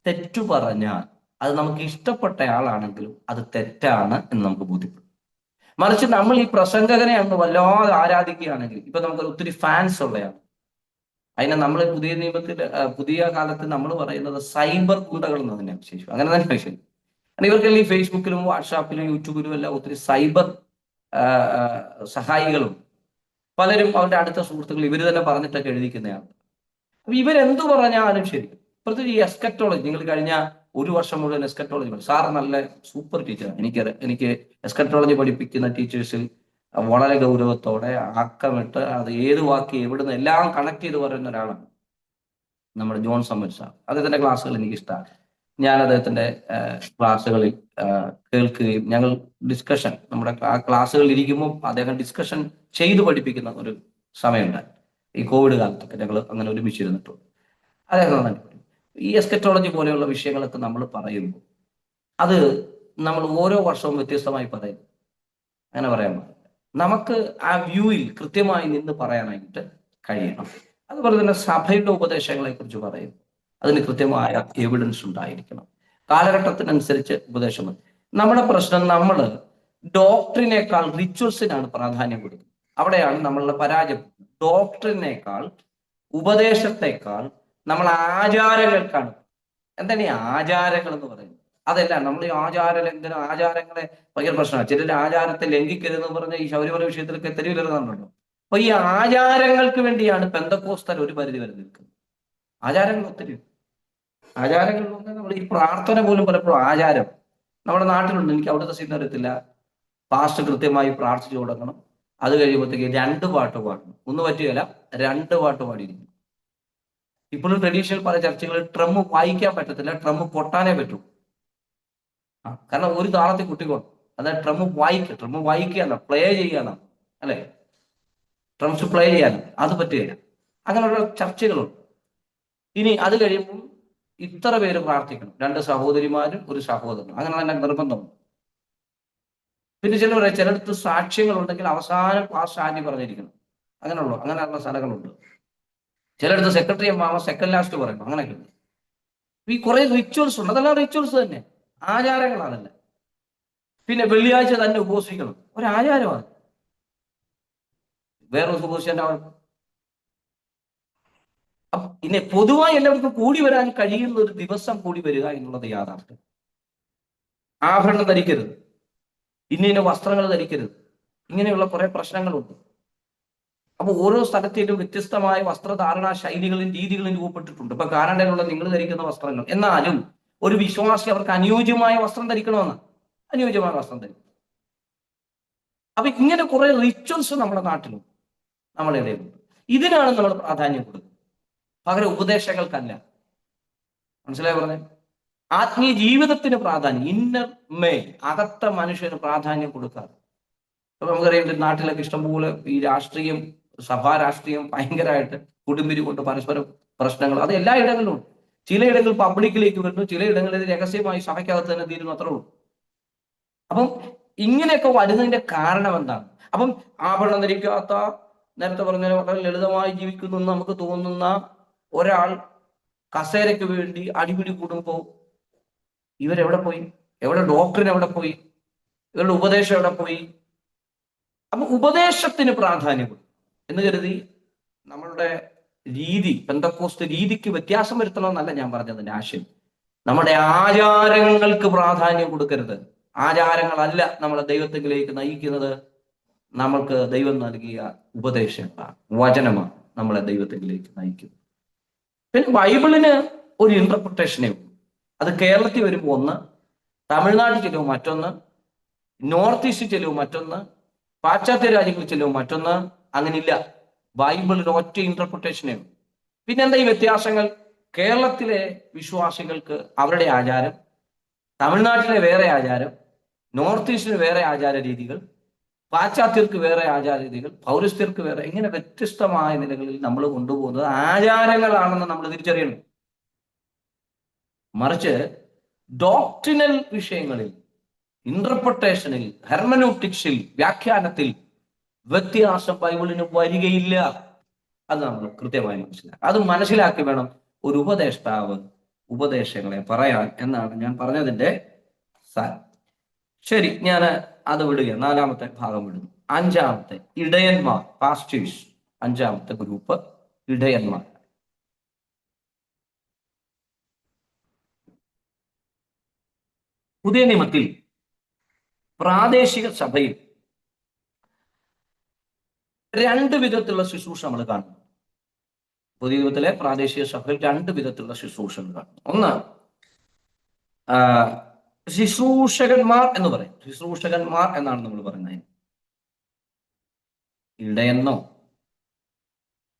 തെറ്റു പറഞ്ഞാൽ അത് നമുക്ക് ഇഷ്ടപ്പെട്ട ആളാണെങ്കിലും അത് തെറ്റാണ് എന്ന് നമുക്ക് ബോധ്യപ്പെടും. മറിച്ച് നമ്മൾ ഈ പ്രസംഗകനെ ഒന്ന് വല്ലാതെ ആരാധിക്കുകയാണെങ്കിൽ, ഇപ്പൊ നമുക്ക് ഒത്തിരി ഫാൻസ് ഉള്ളതാണ്. അതിനെ നമ്മൾ പുതിയ നിയമത്തിൽ, പുതിയ കാലത്ത് നമ്മൾ പറയുന്നത് സൈബർ ഗുണ്ടകൾ എന്ന് തന്നെ വിശേഷിക്കും. അങ്ങനെ തന്നെ വിശേഷിക്കും. ഇവർക്കെല്ലാം ഈ ഫേസ്ബുക്കിലും വാട്സാപ്പിലും യൂട്യൂബിലും എല്ലാം ഒത്തിരി സൈബർ സഹായികളും, പലരും അവരുടെ അടുത്ത സുഹൃത്തുക്കൾ ഇവർ തന്നെ പറഞ്ഞിട്ടൊക്കെ എഴുതിക്കുന്നതാണ്. അപ്പൊ ഇവരെന്തു പറഞ്ഞാലും ശരി, പ്രത്യേകിച്ച് ഈ എസ്കറ്റോളജി, നിങ്ങൾ കഴിഞ്ഞ 1 വർഷം മുഴുവൻ എസ്കറ്റോളജി സാറ് നല്ല സൂപ്പർ ടീച്ചറാണ്. എനിക്ക് എസ്കറ്റോളജി പഠിപ്പിക്കുന്ന ടീച്ചേഴ്സിൽ വളരെ ഗൗരവത്തോടെ അക്കമിട്ട് അത് ഏത് വാക്ക് എവിടുന്ന് എല്ലാം കണക്ട് ചെയ്ത് പറയുന്ന ഒരാളാണ് നമ്മുടെ ജോൺ സമ്മർ സാർ. അദ്ദേഹത്തിന്റെ ക്ലാസ്സുകൾ എനിക്ക് ഇഷ്ടമാണ്. ഞാൻ അദ്ദേഹത്തിന്റെ ക്ലാസ്സുകളിൽ കേൾക്കുകയും ഞങ്ങൾ ഡിസ്കഷൻ നമ്മുടെ ക്ലാസ്സുകളിൽ ഇരിക്കുമ്പോൾ അദ്ദേഹം ഡിസ്കഷൻ ചെയ്തു പഠിപ്പിക്കുന്ന ഒരു സമയമുണ്ടായി. ഈ കോവിഡ് കാലത്തൊക്കെ ഞങ്ങൾ അങ്ങനെ ഒരുമിച്ചിരുന്നിട്ടുണ്ട്. അദ്ദേഹം നന്നായി പഠിക്കും. ഈ എസ്കറ്റോളജി പോലെയുള്ള വിഷയങ്ങളൊക്കെ നമ്മൾ പറയുമ്പോൾ അത് നമ്മൾ ഓരോ വർഷവും വ്യത്യസ്തമായി പറയും. അങ്ങനെ പറയാൻ പാടില്ല. നമുക്ക് ആ വ്യൂയിൽ കൃത്യമായി നിന്ന് പറയാനായിട്ട് കഴിയണം. അതുപോലെ തന്നെ സഭയുടെ ഉപദേശങ്ങളെ കുറിച്ച് പറയും, അതിന് കൃത്യമായ എവിഡൻസ് ഉണ്ടായിരിക്കണം. കാലഘട്ടത്തിനനുസരിച്ച് ഉപദേശം. നമ്മുടെ പ്രശ്നം, നമ്മൾ ഡോക്ടറിനേക്കാൾ റിച്വൽസിനാണ് പ്രാധാന്യം കൊടുക്കുന്നത്. അവിടെയാണ് നമ്മളുടെ പരാജയം. ഡോക്ടറിനേക്കാൾ, ഉപദേശത്തെക്കാൾ നമ്മൾ ആചാരങ്ങൾക്കാണ്. എന്താണ് ഈ ആചാരങ്ങൾ എന്ന് പറയുന്നത്? അതല്ല, നമ്മൾ ഈ ആചാരങ്ങളെ ഭയങ്കര പ്രശ്നമാണ്. ചിലർ ആചാരത്തെ ലംഘിക്കരുതെന്ന് പറഞ്ഞ ഈ ശബരിമല വിഷയത്തിലൊക്കെ തെരുവിലിറങ്ങുന്നുണ്ടല്ലോ. അപ്പൊ ഈ ആചാരങ്ങൾക്ക് വേണ്ടിയാണ് പെന്തക്കോസ്തർ ഒരു പരിധി വരെ നിൽക്കുന്നത്. ആചാരങ്ങൾ ഒത്തിരി, ആചാരങ്ങളിലൊന്നും നമ്മൾ ഈ പ്രാർത്ഥന പോലും പലപ്പോഴും ആചാരം നമ്മുടെ നാട്ടിലുണ്ട്. എനിക്ക് അവിടുത്തെ സീൻ അറിയത്തില്ല. പാസ്റ്റ് കൃത്യമായി പ്രാർത്ഥിച്ചു തുടങ്ങണം. അത് കഴിയുമ്പോഴത്തേക്ക് 2 പാട്ട് പാടണം. ഒന്ന് പറ്റുകയില്ല, 2 പാട്ട് പാടിയിരിക്കും. ഇപ്പോഴും ട്രഡീഷണൽ പല ചർച്ചകളിൽ ട്രമ്മ് വായിക്കാൻ പറ്റത്തില്ല, ട്രമ്മ് പൊട്ടാനേ പറ്റൂ. കാരണം ഒരു താളത്തിൽ കുട്ടിക്കോണം. അതായത് ട്രമ്മ് വായിക്കുകയാണ്, പ്ലേ ചെയ്യാണ്, അല്ലെ? ട്രംസ് പ്ലേ ചെയ്യാനും അത് പറ്റുകയില്ല. അങ്ങനെയുള്ള ചർച്ചകളുണ്ട്. ഇനി അത് കഴിയുമ്പോൾ ഇത്ര പേര് പ്രാർത്ഥിക്കണം, 2 സഹോദരിമാരും 1 സഹോദരനും, അങ്ങനെ തന്നെ നിർബന്ധമുണ്ട്. പിന്നെ ചില പറയാം, ചിലടത്ത് സാക്ഷ്യങ്ങളുണ്ടെങ്കിൽ അവസാനം ആ സാക്ഷി പറഞ്ഞിരിക്കണം. അങ്ങനെയുള്ള സ്ഥലങ്ങളുണ്ട്. ചിലടത്ത് സെക്രട്ടറി ആവുമ്പോൾ സെക്കൻഡ് ലാസ്റ്റ് പറയണം. അങ്ങനെയൊക്കെ ഉണ്ട്. ഈ കുറെ റിച്വൽസ് ഉണ്ട്. അതെല്ലാം റിച്വൽസ് തന്നെ, ആചാരങ്ങളാണല്ല. പിന്നെ വെള്ളിയാഴ്ച തന്നെ ഉപവസിക്കണം, ഒരാചാരമാണ്. വേറൊരു ഉപവസിക്കേണ്ട ആവശ്യം. പിന്നെ പൊതുവായി എല്ലാവർക്കും കൂടി വരാൻ കഴിയുന്ന ഒരു ദിവസം കൂടി വരിക എന്നുള്ളത് യാഥാർത്ഥ്യം. ആഭരണം ധരിക്കരുത്, ഇന്ന വസ്ത്രങ്ങൾ ധരിക്കരുത്, ഇങ്ങനെയുള്ള കുറെ പ്രശ്നങ്ങളുണ്ട്. അപ്പൊ ഓരോ സ്ഥലത്തിലും വ്യത്യസ്തമായ വസ്ത്രധാരണ ശൈലികളും രീതികളും രൂപപ്പെട്ടിട്ടുണ്ട്. ഇപ്പൊ കാനഡയിലുള്ള നിങ്ങൾ ധരിക്കുന്ന വസ്ത്രങ്ങൾ, എന്നാലും ഒരു വിശ്വാസി അവർക്ക് അനുയോജ്യമായ വസ്ത്രം ധരിക്കണമെന്ന്, അനുയോജ്യമായ വസ്ത്രം ധരിക്കും. അപ്പൊ ഇങ്ങനെ കുറെ റിച്വൽസ് നമ്മുടെ നാട്ടിലും നമ്മളെ ഇടയിലുണ്ട്. ഇതിനാണ് നമ്മൾ പ്രാധാന്യം കൊടുക്കുന്നത്, പകരം ഉപദേശങ്ങൾക്കല്ല. മനസ്സിലായി പറഞ്ഞേ? ആത്മീയ ജീവിതത്തിന് പ്രാധാന്യം, ഇന്നർ മേ, അകത്ത മനുഷ്യന് പ്രാധാന്യം കൊടുക്കാറ്. അപ്പൊ നമുക്കറിയാം നാട്ടിലൊക്കെ ഇഷ്ടംപോലെ ഈ രാഷ്ട്രീയം, സഭാ രാഷ്ട്രീയം ഭയങ്കരമായിട്ട് കുടുംബിരി കൊണ്ട് പരസ്പരം പ്രശ്നങ്ങൾ, അത് എല്ലാ ഇടങ്ങളിലും. ചിലയിടങ്ങളിൽ പബ്ലിക്കിലേക്ക് വരുന്നു, ചിലയിടങ്ങളിൽ രഹസ്യമായി സഭയ്ക്കകത്ത് തന്നെ തീരുന്നു, അത്രേ ഉള്ളൂ. അപ്പം ഇങ്ങനെയൊക്കെ വരുന്നതിന്റെ കാരണം എന്താണ്? അപ്പം ആഭരണം ധരിക്കാത്ത, നേരത്തെ പറഞ്ഞ വളരെ ലളിതമായി ജീവിക്കുന്നു എന്ന് നമുക്ക് തോന്നുന്ന ഒരാൾ കസേരയ്ക്ക് വേണ്ടി അടിപിടി കൂടുമ്പോൾ ഇവരെവിടെ പോയി? എവിടെ ഡോക്ടറിന് എവിടെ പോയി? ഇവരുടെ ഉപദേശം എവിടെ പോയി? അപ്പൊ ഉപദേശത്തിന് പ്രാധാന്യം എന്ന് കരുതി നമ്മളുടെ രീതി, പെന്തക്കോസ്ത് രീതിക്ക് വ്യത്യാസം വരുത്തണമെന്നല്ല ഞാൻ പറഞ്ഞതിന്റെ ആശയം. നമ്മുടെ ആചാരങ്ങൾക്ക് പ്രാധാന്യം കൊടുക്കരുത്. ആചാരങ്ങളല്ല നമ്മളെ ദൈവത്തിലേക്ക് നയിക്കുന്നത്. നമ്മൾക്ക് ദൈവം നൽകിയ ഉപദേശങ്ങളാണ്, വചനമാണ് നമ്മളെ ദൈവത്തിലേക്ക് നയിക്കുന്നത്. പിന്നെ ബൈബിളിന് ഒരു ഇന്റർപ്രിട്ടേഷനേ ഉള്ളൂ. അത് കേരളത്തിൽ വരുമ്പോൾ ഒന്ന്, തമിഴ്നാട്ടിൽ ചെല്ലുമ്പോൾ മറ്റൊന്ന്, നോർത്ത് ഈസ്റ്റ് ചെല്ലുമ്പോൾ മറ്റൊന്ന്, പാശ്ചാത്യ രാജ്യങ്ങളിൽ ചെല്ലുമ്പോൾ മറ്റൊന്ന്. അങ്ങനില്ല. ബൈബിളിന് ഒറ്റ ഇന്റർപ്രിട്ടേഷനേ ഉള്ളൂ. പിന്നെന്താ ഈ വ്യത്യാസങ്ങൾ? കേരളത്തിലെ വിശ്വാസികൾക്ക് അവരുടെ ആചാരം, തമിഴ്നാട്ടിലെ വേറെ ആചാരം, നോർത്ത് ഈസ്റ്റിന് വേറെ ആചാര രീതികൾ, പാശ്ചാത്യർക്ക് വേറെ ആചാര രീതികൾ, പൗരസ്ത്യർക്ക് വേറെ, ഇങ്ങനെ വ്യത്യസ്തമായ നിലകളിൽ നമ്മൾ കൊണ്ടുപോകുന്നത് ആചാരങ്ങളാണെന്ന് നമ്മൾ തിരിച്ചറിയണം. മറിച്ച് ഡോക്ട്രിനൽ വിഷയങ്ങളിൽ, ഇന്റർപ്രിട്ടേഷനിൽ, ഹെർമനോട്ടിക്സിൽ, വ്യാഖ്യാനത്തിൽ വ്യത്യാസം ബൈബിളിന് വരികയില്ല. അത് നമ്മൾ കൃത്യമായി മനസ്സിലാക്കുക. അത് മനസ്സിലാക്കി വേണം ഒരു ഉപദേഷ്ടാവ് ഉപദേശങ്ങളെ പറയാൻ എന്നാണ് ഞാൻ പറഞ്ഞതിന്റെ സാരം. ശരി, ഞാൻ അത് വിടുക. 4-ാമത്തെ ഭാഗം വിടുന്നു. 5-ാമത്തെ, ഇടയന്മാർ, പാസ്റ്റേഴ്സ്. 5-ാമത്തെ ഗ്രൂപ്പ് ഇടയന്മാർ. പുതിയ നിയമത്തിൽ പ്രാദേശിക സഭയിൽ 2 വിധത്തിലുള്ള ശുശ്രൂഷ നമ്മൾ കാണുന്നു. പുതിയ നിയമത്തിലെ പ്രാദേശിക സഭയിൽ 2 വിധത്തിലുള്ള ശുശ്രൂഷകൾ കാണുന്നു. ഒന്ന്, ശുശ്രൂഷകന്മാർ എന്ന് പറയും. ശുശ്രൂഷകന്മാർ എന്നാണ് നമ്മൾ പറയുന്നത്. ഇടയെന്നോ,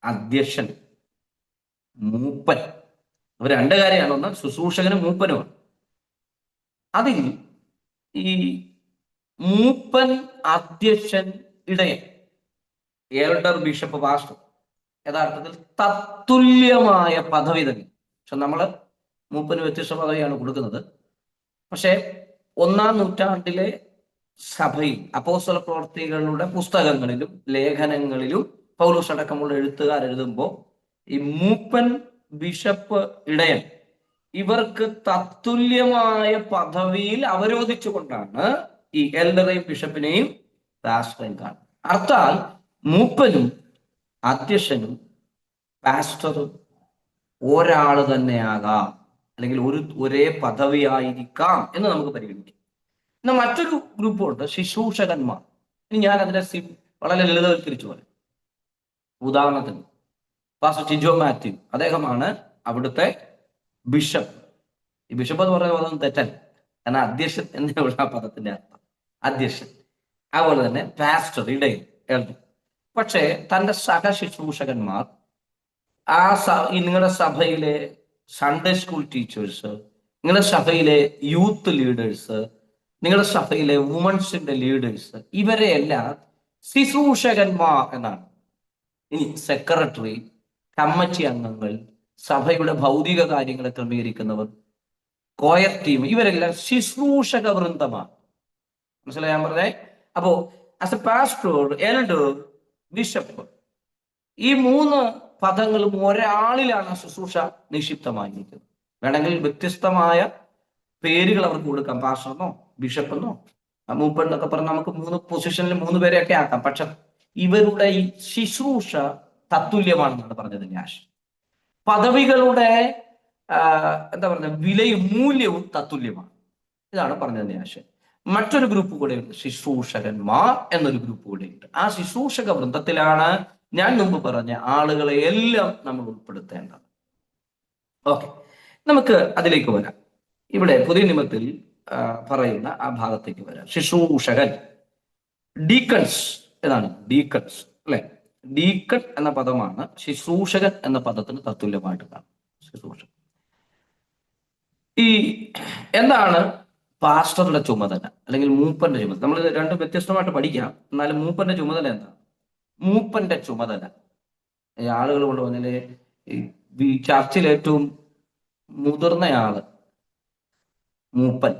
അധ്യക്ഷൻ, മൂപ്പൻ, ഇവർ രണ്ട് കാര്യമാണ്. ഒന്ന് ശുശ്രൂഷകനും മൂപ്പനുമാണ്. അതിൽ ഈ മൂപ്പൻ, അധ്യക്ഷൻ, ഇടയൻ, എൽഡർ, ബിഷപ്പ്, പാസ്റ്റർ യഥാർത്ഥത്തിൽ തത്തുല്യമായ പദവി തന്നെ. പക്ഷെ നമ്മൾ മൂപ്പന് വ്യത്യസ്ത പദവിയാണ് കൊടുക്കുന്നത്. പക്ഷെ 1-ാം നൂറ്റാണ്ടിലെ സഭയിൽ അപ്പോസ്തല പ്രവർത്തികളുടെ പുസ്തകങ്ങളിലും ലേഖനങ്ങളിലും പൗലോസ് അടക്കമുള്ള എഴുത്തുകാർ എഴുതുമ്പോൾ ഈ മൂപ്പൻ, ബിഷപ്പ്, ഇടയൻ ഇവർക്ക് തത്തുല്യമായ പദവിയിൽ അവരോധിച്ചുകൊണ്ടാണ് ഈ എൽഡറെയും ബിഷപ്പിനെയും പാസ്റ്ററേയും കാണുന്നത്. അർത്ഥാൽ മൂപ്പനും അധ്യക്ഷനും പാസ്റ്ററും ഒരാൾ തന്നെയാകാം, അല്ലെങ്കിൽ ഒരേ പദവിയായിരിക്കാം എന്ന് നമുക്ക് പരിഗണിക്കാം. എന്നാൽ മറ്റൊരു ഗ്രൂപ്പുണ്ട്, ശുശ്രൂഷകന്മാർ. ഇനി ഞാൻ അതിനെ വളരെ ലളിതവൽക്കരിച്ചു പറയാം. ഉദാഹരണത്തിന് പാസ്റ്റർ ജിജോ മാത്യു, അദ്ദേഹമാണ് അവിടുത്തെ ബിഷപ്പ്. ഈ ബിഷപ്പ് എന്ന് പറയുന്ന പദം തെറ്റല്ല, കാരണം അധ്യക്ഷൻ എന്നുള്ള ആ പദത്തിന്റെ അർത്ഥം അധ്യക്ഷൻ. അതുപോലെ തന്നെ പാസ്റ്റർ, ഇടയൻ, എൽഡർ. പക്ഷേ തൻ്റെ സഹശുശ്രൂഷകന്മാർ, നിങ്ങളുടെ സഭയിലെ സൺഡേ സ്കൂൾ ടീച്ചേഴ്സ്, നിങ്ങളുടെ സഭയിലെ യൂത്ത് ലീഡേഴ്സ്, നിങ്ങളുടെ സഭയിലെ വുമൺസിന്റെ ലീഡേഴ്സ്, ഇവരെയെല്ലാം ശുശ്രൂഷകന്മാർ എന്നാണ്. ഇനി സെക്രട്ടറി, കമ്മിറ്റി അംഗങ്ങൾ, സഭയുടെ ഭൗതിക കാര്യങ്ങളെ ക്രമീകരിക്കുന്നവർ, കോയർ ടീം, ഇവരെല്ലാം ശുശ്രൂഷക വൃന്ദമാണ്. മനസ്സിലായി ഞാൻ പറഞ്ഞേ? അപ്പോ as A pastor, elder, bishop, ഈ 3 പദങ്ങളും ഒരാളിലാണ് ശുശ്രൂഷ നിക്ഷിപ്തമായിരിക്കുന്നത്. വേണമെങ്കിൽ വ്യത്യസ്തമായ പേരുകൾ അവർക്ക് കൊടുക്കാം, പാസ്റ്ററെന്നോ ബിഷപ്പെന്നോ മൂപ്പൻ എന്നൊക്കെ പറഞ്ഞ് നമുക്ക് 3 പൊസിഷനിൽ 3 പേരെയൊക്കെ ആക്കാം. പക്ഷെ ഇവരുടെ ഈ ശുശ്രൂഷ തത്തുല്യമാണെന്നാണ് പറഞ്ഞതിന്റെ ആശയം. പദവികളുടെ എന്താ പറയുക, വിലയും മൂല്യവും തത്തുല്യമാണ്. ഇതാണ് പറഞ്ഞതിന്റെ ആശയം. മറ്റൊരു ഗ്രൂപ്പ് കൂടെയുണ്ട്, ശുശ്രൂഷകന്മാർ എന്നൊരു ഗ്രൂപ്പ് കൂടെയുണ്ട്. ആ ശുശ്രൂഷക വൃന്ദത്തിലാണ് ഞാൻ മുമ്പ് പറഞ്ഞ ആളുകളെ എല്ലാം നമ്മൾ ഉൾപ്പെടുത്തേണ്ടത്. ഓക്കെ, നമുക്ക് അതിലേക്ക് വരാം. ഇവിടെ പുതിയ നിയമത്തിൽ പറയുന്ന ആ ഭാഗത്തേക്ക് വരാം. ശുശ്രൂഷകൻ, ഡീക്കൺസ് എന്നാണ്. ഡീക്കൺസ് അല്ലെ? ഡീക്കൺ എന്ന പദമാണ് ശുശ്രൂഷകൻ എന്ന പദത്തിന് തത്തുല്യമായിട്ട് കാണും. ശുശ്രൂഷകൻ. ഈ എന്താണ് പാസ്റ്ററുടെ ചുമതല അല്ലെങ്കിൽ മൂപ്പന്റെ ചുമതല? നമ്മൾ രണ്ടും വ്യത്യസ്തമായിട്ട് പഠിക്കാം. എന്നാലും മൂപ്പന്റെ ചുമതല എന്താണ്? മൂപ്പന്റെ ചുമതല, ഈ ആളുകൾ കൊണ്ട് പറഞ്ഞാല് ഈ ചർച്ചിൽ ഏറ്റവും മുതിർന്നയാള് മൂപ്പൻ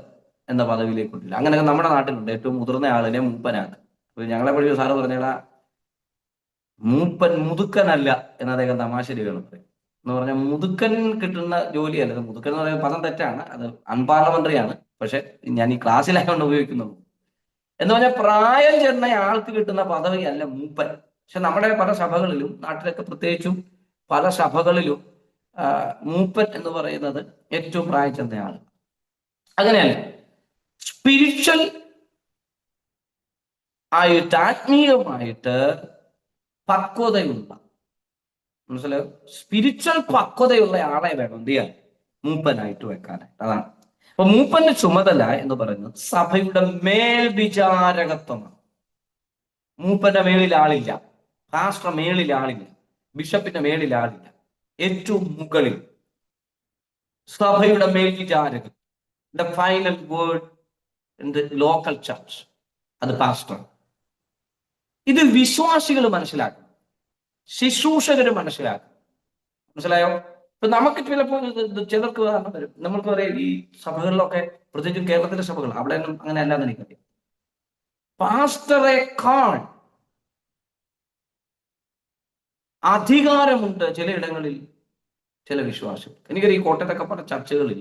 എന്ന പദവിയിലേക്ക് കൊണ്ടില്ല. അങ്ങനെയൊക്കെ നമ്മുടെ നാട്ടിലുണ്ട്. ഏറ്റവും മുതിർന്ന ആളിനെ മൂപ്പനാണ്. ഞങ്ങളെ പഠിച്ച സാറ് പറഞ്ഞാ മൂപ്പൻ മുതുക്കനല്ല എന്ന് അദ്ദേഹം തമാശയിൽ പറയും. എന്ന് പറഞ്ഞാൽ മുതുക്കൻ കിട്ടുന്ന ജോലിയല്ല. മുതുക്കൻ എന്ന് പറയുന്ന പദം തെറ്റാണ്, അത് അൺപാർലമെന്ററി ആണ്. പക്ഷെ ഞാൻ ഈ ക്ലാസ്സിലായതുകൊണ്ട് ഉപയോഗിക്കുന്നുള്ളൂ. എന്ന് പറഞ്ഞാൽ പ്രായം ചെന്ന ആൾക്ക് കിട്ടുന്ന പദവിയല്ല മൂപ്പൻ. പക്ഷെ നമ്മുടെ പല സഭകളിലും, നാട്ടിലൊക്കെ പ്രത്യേകിച്ചും പല സഭകളിലും മൂപ്പൻ എന്ന് പറയുന്നത് ഏറ്റവും പ്രായം ചെന്ന ആൾ. അങ്ങനെയല്ല, സ്പിരിച്വൽ ആയിട്ട് ആത്മീയമായിട്ട് പക്വതയുള്ള, മനസ്സിലായോ, സ്പിരിച്വൽ പക്വതയുള്ള ആളെ വേണം എന്ത് ചെയ്യാൻ? മൂപ്പനായിട്ട് വെക്കാനായിട്ട്. അതാണ്. അപ്പൊ മൂപ്പന്റെ ചുമതല എന്ന് പറയുന്നത് സഭയുടെ മേൽവിചാരകത്വമാണ്. മൂപ്പന്റെ മേളിൽ ആളില്ല, പാസ്റ്റർ മേളിൽ ആളില്ല, ബിഷപ്പിന്റെ മേളിൽ ആളില്ല. ഏറ്റവും മുകളിൽ സഭയുടെ മേൽവിചാരകൻ, the final word in the local church, അത് പാസ്റ്റർ. ഇത് വിശ്വാസികൾ മനസ്സിലാക്കണം, ശുശ്രൂഷകർ മനസ്സിലാക്കണം. മനസ്സിലായോ? ഇപ്പൊ നമുക്ക് ചിലപ്പോൾ ചിലർക്ക് ഉദാഹരണം വരും. നമ്മൾക്ക് പറയാം ഈ സഭകളിലൊക്കെ, പ്രത്യേകിച്ചും കേരളത്തിലെ സഭകൾ, അവിടെ ഒന്നും അങ്ങനെ അല്ലാന്ന് എനിക്കറിയാം. പാസ്റ്ററേക്കാൾ അധികാരമുണ്ട് ചിലയിടങ്ങളിൽ ചില വിശ്വാസികൾ. എനിക്കറിയാം ഈ കോട്ടയത്തൊക്കെ പറഞ്ഞ ചർച്ചകളിൽ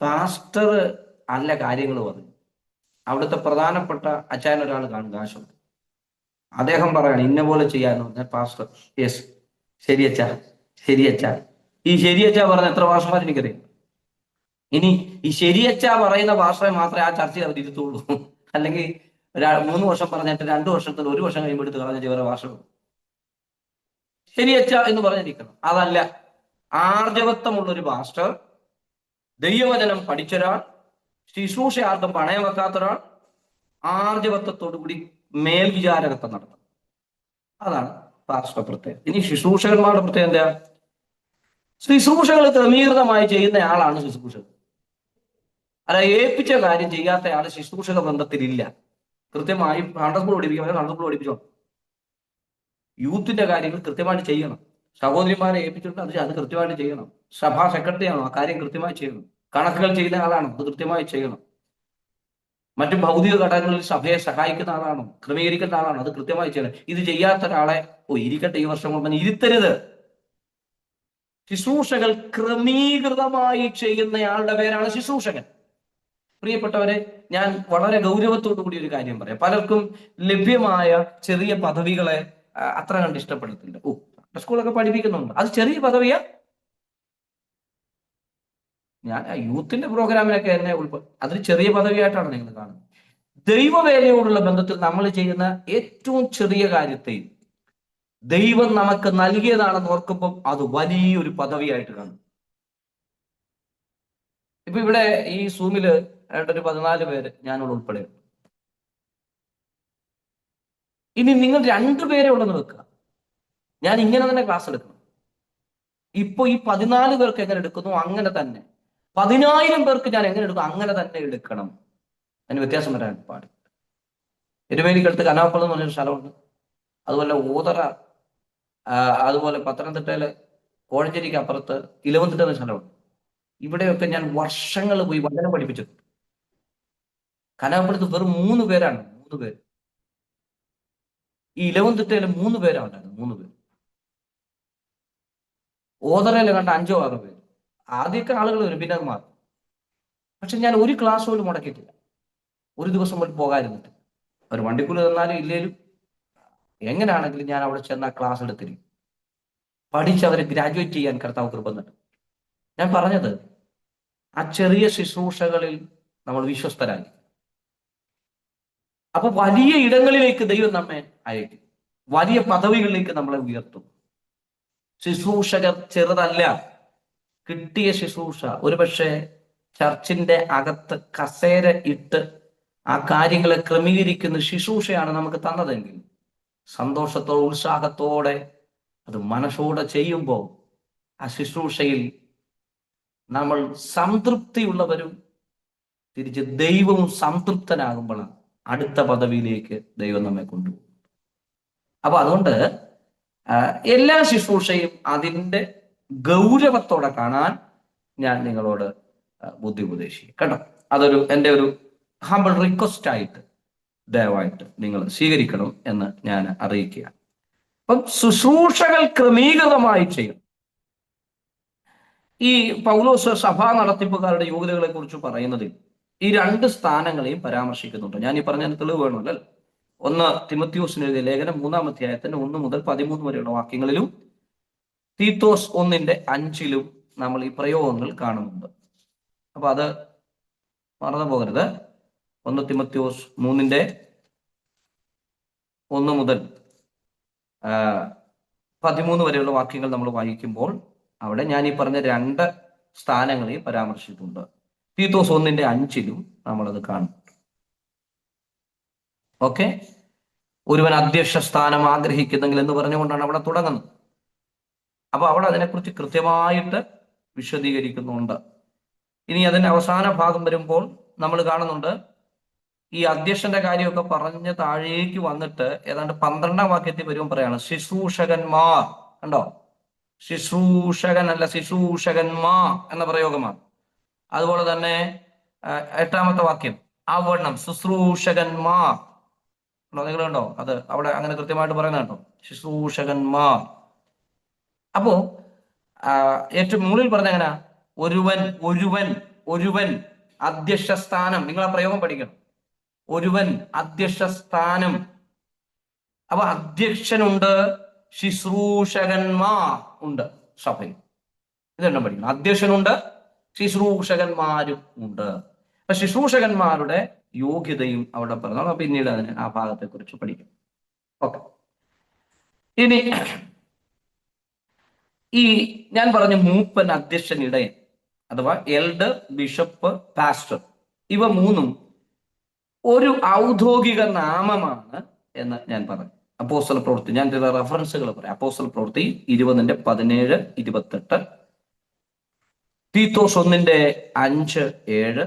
പാസ്റ്റർ അല്ല കാര്യങ്ങൾ പറഞ്ഞു. അവിടുത്തെ പ്രധാനപ്പെട്ട അച്ചായൻ ഒരാൾ കാണും, കാശുണ്ട്. അദ്ദേഹം പറയാണ് ഇന്ന പോലെ ചെയ്യാന്ന് പറഞ്ഞാൽ പാസ്റ്റർ യെസ് ശരിയച്ചാ ശരിയച്ചാ. ഈ ശരിയച്ചാ പറഞ്ഞ എത്ര ഭാഷമാർ എനിക്കറിയാം. ഇനി ഈ ശരിയച്ചാ പറയുന്ന ഭാഷയെ മാത്രമേ ആ ചർച്ചയിൽ അവർ ഇരുത്തുള്ളൂ. അല്ലെങ്കിൽ 3 വർഷം പറഞ്ഞിട്ട് 2 വർഷത്തിൽ 1 വർഷം കഴിയുമ്പോൾ എടുത്ത് കളഞ്ഞ വേറെ ഭാഷകൾ ശരിയച്ച എന്ന് പറഞ്ഞിരിക്കണം. അതല്ല, ആർജവത്വമുള്ളൊരു പാസ്റ്റർ, ദൈവവചനം പഠിച്ചൊരാൾ, ശുശ്രൂഷ ആർക്കും പണയം വെക്കാത്ത ഒരാൾ, ആർജവത്വത്തോടു കൂടി മേൽവിചാരകത്വം നടത്തും. അതാണ് പാർശ്വ പ്രത്യേകത. ഇനി ശുശ്രൂഷകന്മാരുടെ പ്രത്യേകത എന്താ? ശുശ്രൂഷകൾ ക്രമീകൃതമായി ചെയ്യുന്ന ആളാണ് ശുശ്രൂഷകൻ. അല്ല, ഏൽപ്പിച്ച കാര്യം ചെയ്യാത്ത ആൾ ശുശ്രൂഷക ബന്ധത്തിലില്ല. കൃത്യമായി സൺഡേ സ്കൂൾ പഠിപ്പിക്കുക, സൺഡേ സ്കൂൾ പഠിപ്പിച്ചോ. യൂത്തിന്റെ കാര്യങ്ങൾ കൃത്യമായിട്ട് ചെയ്യണം. സഹോദരിമാരെ ഏൽപ്പിച്ചിട്ടുണ്ട്, അത് കൃത്യമായിട്ട് ചെയ്യണം. സഭാ സെക്രട്ടറി ആണോ, ആ കാര്യം കൃത്യമായി ചെയ്യണം. കണക്കുകൾ ചെയ്യുന്ന ആളാണോ, അത് കൃത്യമായി ചെയ്യണം. മറ്റു ഭൗതിക ഘടകങ്ങളിൽ സഭയെ സഹായിക്കുന്ന ആളാണോ, ക്രമീകരിക്കുന്ന ആളാണോ, അത് കൃത്യമായി ചെയ്യണം. ഇത് ചെയ്യാത്ത ഒരാളെ ഇരിക്കട്ടെ ഈ വർഷം കൊണ്ട് ഇരുത്തരുത്. ശുശ്രൂഷകൾ ക്രമീകൃതമായി ചെയ്യുന്നയാളുടെ പേരാണ് ശുശ്രൂഷകൻ. പ്രിയപ്പെട്ടവരെ, ഞാൻ വളരെ ഗൗരവത്തോടു കൂടി ഒരു കാര്യം പറയാം. പലർക്കും ലഭ്യമായ ചെറിയ പദവികളെ അത്ര കണ്ട് ഇഷ്ടപ്പെടത്തില്ല. സ്കൂളൊക്കെ പഠിപ്പിക്കുന്നുണ്ട്, അത് ചെറിയ പദവിയാ. ഞാൻ യൂത്തിന്റെ പ്രോഗ്രാമിനൊക്കെ എന്നെ അതൊരു ചെറിയ പദവിയായിട്ടാണ് നിങ്ങൾ കാണുന്നത്. ദൈവവേലയോടുള്ള ബന്ധത്തിൽ നമ്മൾ ചെയ്യുന്ന ഏറ്റവും ചെറിയ കാര്യത്തെയും ദൈവം നമുക്ക് നൽകിയതാണെന്ന് ഓർക്കുമ്പം അത് വലിയൊരു പദവിയായിട്ട് കാണും. ഇപ്പൊ ഇവിടെ ഈ സൂമില് ഒരു 14 പേര്, ഞാനോട് ഉൾപ്പെടെ. ഇനി നിങ്ങൾ 2 പേരെ ഉള്ളെന്ന് വെക്കുക, ഞാൻ ഇങ്ങനെ തന്നെ ക്ലാസ് എടുക്കണം. ഇപ്പൊ ഈ 14 പേർക്ക് എങ്ങനെ എടുക്കുന്നു അങ്ങനെ തന്നെ 10,000 പേർക്ക് ഞാൻ എങ്ങനെ എടുക്കും അങ്ങനെ തന്നെ എടുക്കണം. അതിന് വ്യത്യാസം വരാൻ പാടില്ല. എരുമേലിക്കടുത്ത് കനാപ്പള്ളം എന്ന് പറഞ്ഞൊരു സ്ഥലമുണ്ട്. അതുപോലെ ഓതറ, അതുപോലെ പത്തനംതിട്ടയില് കോഴഞ്ചേരിക്ക് അപ്പുറത്ത് ഇലവന്തിട്ട എന്ന സ്ഥലമുണ്ട്. ഇവിടെയൊക്കെ ഞാൻ വർഷങ്ങൾ പോയി വചനം പഠിപ്പിച്ചിട്ടുണ്ട്. കനാപ്പള്ളത്ത് വെറും 3 പേരാണ്, 3 പേര്. ഈ ഇലവന്തിട്ടയില് 3 പേരാണ് ഉണ്ടായിരുന്നത്, 3 പേര്. ഓതറയില് കണ്ട 5 6 പേര്. ആദ്യമൊക്കെ ആളുകൾ വരും, പിന്നെ അത് മാറും. പക്ഷെ ഞാൻ ഒരു ക്ലാസ് പോലും മുടക്കിയിട്ടില്ല, ഒരു ദിവസം പോലും പോകാതിരുന്നിട്ട്. ഒരു വണ്ടിക്കൂലി തന്നാലും ഇല്ലേലും എങ്ങനെയാണെങ്കിലും ഞാൻ അവിടെ ചെന്ന ക്ലാസ് എടുത്തിരിക്കും. പഠിച്ച് അവരെ ഗ്രാജുവേറ്റ് ചെയ്യാൻ കർത്താവ് കൃപ നൽകും. ഞാൻ പറഞ്ഞത്, ആ ചെറിയ ശുശ്രൂഷകളിൽ നമ്മൾ വിശ്വസ്തരായി. അപ്പൊ വലിയ ഇടങ്ങളിലേക്ക് ദൈവം നമ്മെ അയക്കും, വലിയ പദവികളിലേക്ക് നമ്മളെ ഉയർത്തും. ശുശ്രൂഷകർ ചെറുതല്ല. കിട്ടിയ ശുശ്രൂഷ ഒരുപക്ഷെ ചർച്ചിന്റെ അകത്ത് കസേര ഇട്ട് ആ കാര്യങ്ങളെ ക്രമീകരിക്കുന്ന ശുശ്രൂഷയാണ് നമുക്ക് തന്നതെങ്കിൽ സന്തോഷത്തോടെ ഉത്സാഹത്തോടെ അത് മനസ്സോടെ ചെയ്യുമ്പോൾ ആ ശുശ്രൂഷയിൽ നമ്മൾ സംതൃപ്തിയുള്ളവരും തിരിച്ച് ദൈവവും സംതൃപ്തനാകുമ്പോഴാണ് അടുത്ത പദവിയിലേക്ക് ദൈവം നമ്മെ കൊണ്ടുപോകും. അപ്പൊ അതുകൊണ്ട് എല്ലാ ശുശ്രൂഷയും അതിൻ്റെ ഗൗരവത്തോടെ കാണാൻ ഞാൻ നിങ്ങളോട് ബുദ്ധി ഉപദേശിക്കും കേട്ടോ. അതൊരു എൻ്റെ ഒരു ഹംബിൾ റിക്വസ്റ്റ് ആയിട്ട് ദയവായിട്ട് നിങ്ങൾ സ്വീകരിക്കണം എന്ന് ഞാൻ അറിയിക്കുക. അപ്പം ശുശ്രൂഷകൾ ക്രമീകൃതമായി ചെയ്യും. ഈ പൗലോസ് സഭാ നടത്തിപ്പുകാരുടെ യോഗ്യതകളെ കുറിച്ച് പറയുന്നതിൽ ഈ 2 സ്ഥാനങ്ങളെയും പരാമർശിക്കുന്നുണ്ട്. ഞാൻ ഈ പറഞ്ഞതിന് തെളിവ് വേണമല്ലോ. 1 തിമോത്തിയോസിന് എഴുതിയ ലേഖനം 3-ാം അധ്യായത്തിന് 1 മുതൽ 13 വരെയുള്ള വാക്യങ്ങളിലും തീത്തോസ് 1:5 നമ്മൾ ഈ പ്രയോഗങ്ങൾ കാണുന്നുണ്ട്. അപ്പൊ അത് മറന്നു പോകരുത്. 1 തിമോത്തിയോസ് 3:1 മുതൽ 13 വരെയുള്ള വാക്യങ്ങൾ നമ്മൾ വായിക്കുമ്പോൾ അവിടെ ഞാൻ ഈ പറഞ്ഞ 2 സ്ഥാനങ്ങളെയും പരാമർശിച്ചിട്ടുണ്ട്. തീത്തോസ് 1:5 നമ്മളത് കാണുന്നുണ്ട്. ഓക്കെ, ഒരുവൻ അധ്യക്ഷ സ്ഥാനം ആഗ്രഹിക്കുന്നെങ്കിൽ എന്ന് പറഞ്ഞുകൊണ്ടാണ് അവിടെ തുടങ്ങുന്നത്. അപ്പൊ അവിടെ അതിനെക്കുറിച്ച് കൃത്യമായിട്ട് വിശദീകരിക്കുന്നുണ്ട്. ഇനി അതിന്റെ അവസാന ഭാഗം വരുമ്പോൾ നമ്മൾ കാണുന്നുണ്ട്, ഈ അധ്യക്ഷന്റെ കാര്യമൊക്കെ പറഞ്ഞ് താഴേക്ക് വന്നിട്ട് ഏതാണ്ട് 12-ാം വാക്യത്തിൽ വരുമ്പോൾ പറയാണ് ശുശ്രൂഷകന്മാർ. കണ്ടോ, ശുശ്രൂഷകൻ അല്ല, ശുശ്രൂഷകന്മാർ എന്ന പ്രയോഗമാണ്. അതുപോലെ തന്നെ 8-ാമത്തെ വാക്യം അവണ്ണം ശുശ്രൂഷകന്മാർ. നിങ്ങൾ കണ്ടോ, അത് അവിടെ അങ്ങനെ കൃത്യമായിട്ട് പറയുന്നത് കേട്ടോ, ശുശ്രൂഷകന്മാർ. അപ്പോ ഏറ്റവും മുകളിൽ പറഞ്ഞ എങ്ങനെ, ഒരുവൻ ഒരുവൻ ഒരുവൻ അധ്യക്ഷ സ്ഥാനം. നിങ്ങൾ ആ പ്രയോഗം പഠിക്കണം, ഒരുവൻ അധ്യക്ഷ സ്ഥാനം. അപ്പൊ അധ്യക്ഷനുണ്ട്, ശുശ്രൂഷകന്മാർ ഉണ്ട് സഭയിൽ. ഇതെണ്ണം പഠിക്കണം. അധ്യക്ഷനുണ്ട്, ശുശ്രൂഷകന്മാരും ഉണ്ട്. അപ്പൊ ശുശ്രൂഷകന്മാരുടെ യോഗ്യതയും അവിടെ പറഞ്ഞു. പിന്നീട് അതിന് ആ ഭാഗത്തെ കുറിച്ച് പഠിക്കും. ഓക്കെ, ഇനി ഈ ഞാൻ പറഞ്ഞ മൂപ്പൻ, അധ്യക്ഷൻ, ഇടയൻ അഥവാ എൽഡർ, ബിഷപ്പ്, പാസ്റ്റർ, ഇവ 3 ഒരു ഔദ്യോഗിക നാമമാണ് എന്ന് ഞാൻ പറഞ്ഞു. അപ്പോസ്തല പ്രവൃത്തി, ഞാൻ ചില റെഫറൻസുകൾ പറയാം. അപ്പോസ്തല പ്രവൃത്തി 20:17-28, തീത്തോസ് 1:5-7,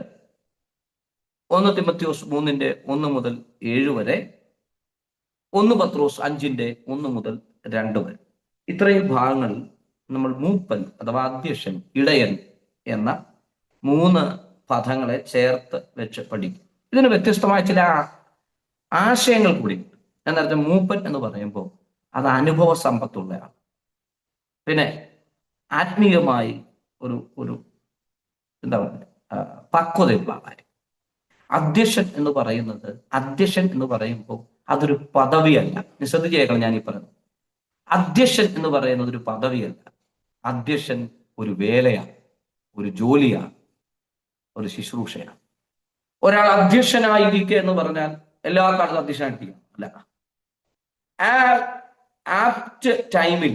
1 തിമോഥെയോസ് 3:1-7 വരെ, 1 പത്രോസ് 5:1-2 വരെ. ഇത്രയും ഭാഗങ്ങൾ നമ്മൾ മൂപ്പൻ അഥവാ അധ്യക്ഷൻ, ഇടയൻ എന്ന 3 പദങ്ങളെ ചേർത്ത് വെച്ച് പഠിക്കും. ഇതിന് വ്യത്യസ്തമായ ചില ആശയങ്ങൾ കൂടി. ഞാൻ നേരത്തെ മൂപ്പൻ എന്ന് പറയുമ്പോൾ അത് അനുഭവ സമ്പത്തുള്ളയാണ്. പിന്നെ ആത്മീയമായി ഒരു ഒരു എന്താ പറയുക, പക്വതയുള്ള ആളായി. അധ്യക്ഷൻ എന്ന് പറയുമ്പോൾ അതൊരു പദവിയല്ല. ശ്രദ്ധിച്ചേക്കണം ഞാൻ ഈ പറയുന്നത്. അധ്യക്ഷൻ എന്ന് പറയുന്നത് ഒരു പദവിയല്ല. അധ്യക്ഷൻ ഒരു വേലയാണ്, ഒരു ജോലിയാണ്, ഒരു ശുശ്രൂഷയാണ്. ഒരാൾ അധ്യക്ഷനായിരിക്കുക എന്ന് പറഞ്ഞാൽ എല്ലാ കാലത്തും അധ്യക്ഷനായിരിക്കുക അല്ല. ആപ്റ്റ് ടൈമിൽ,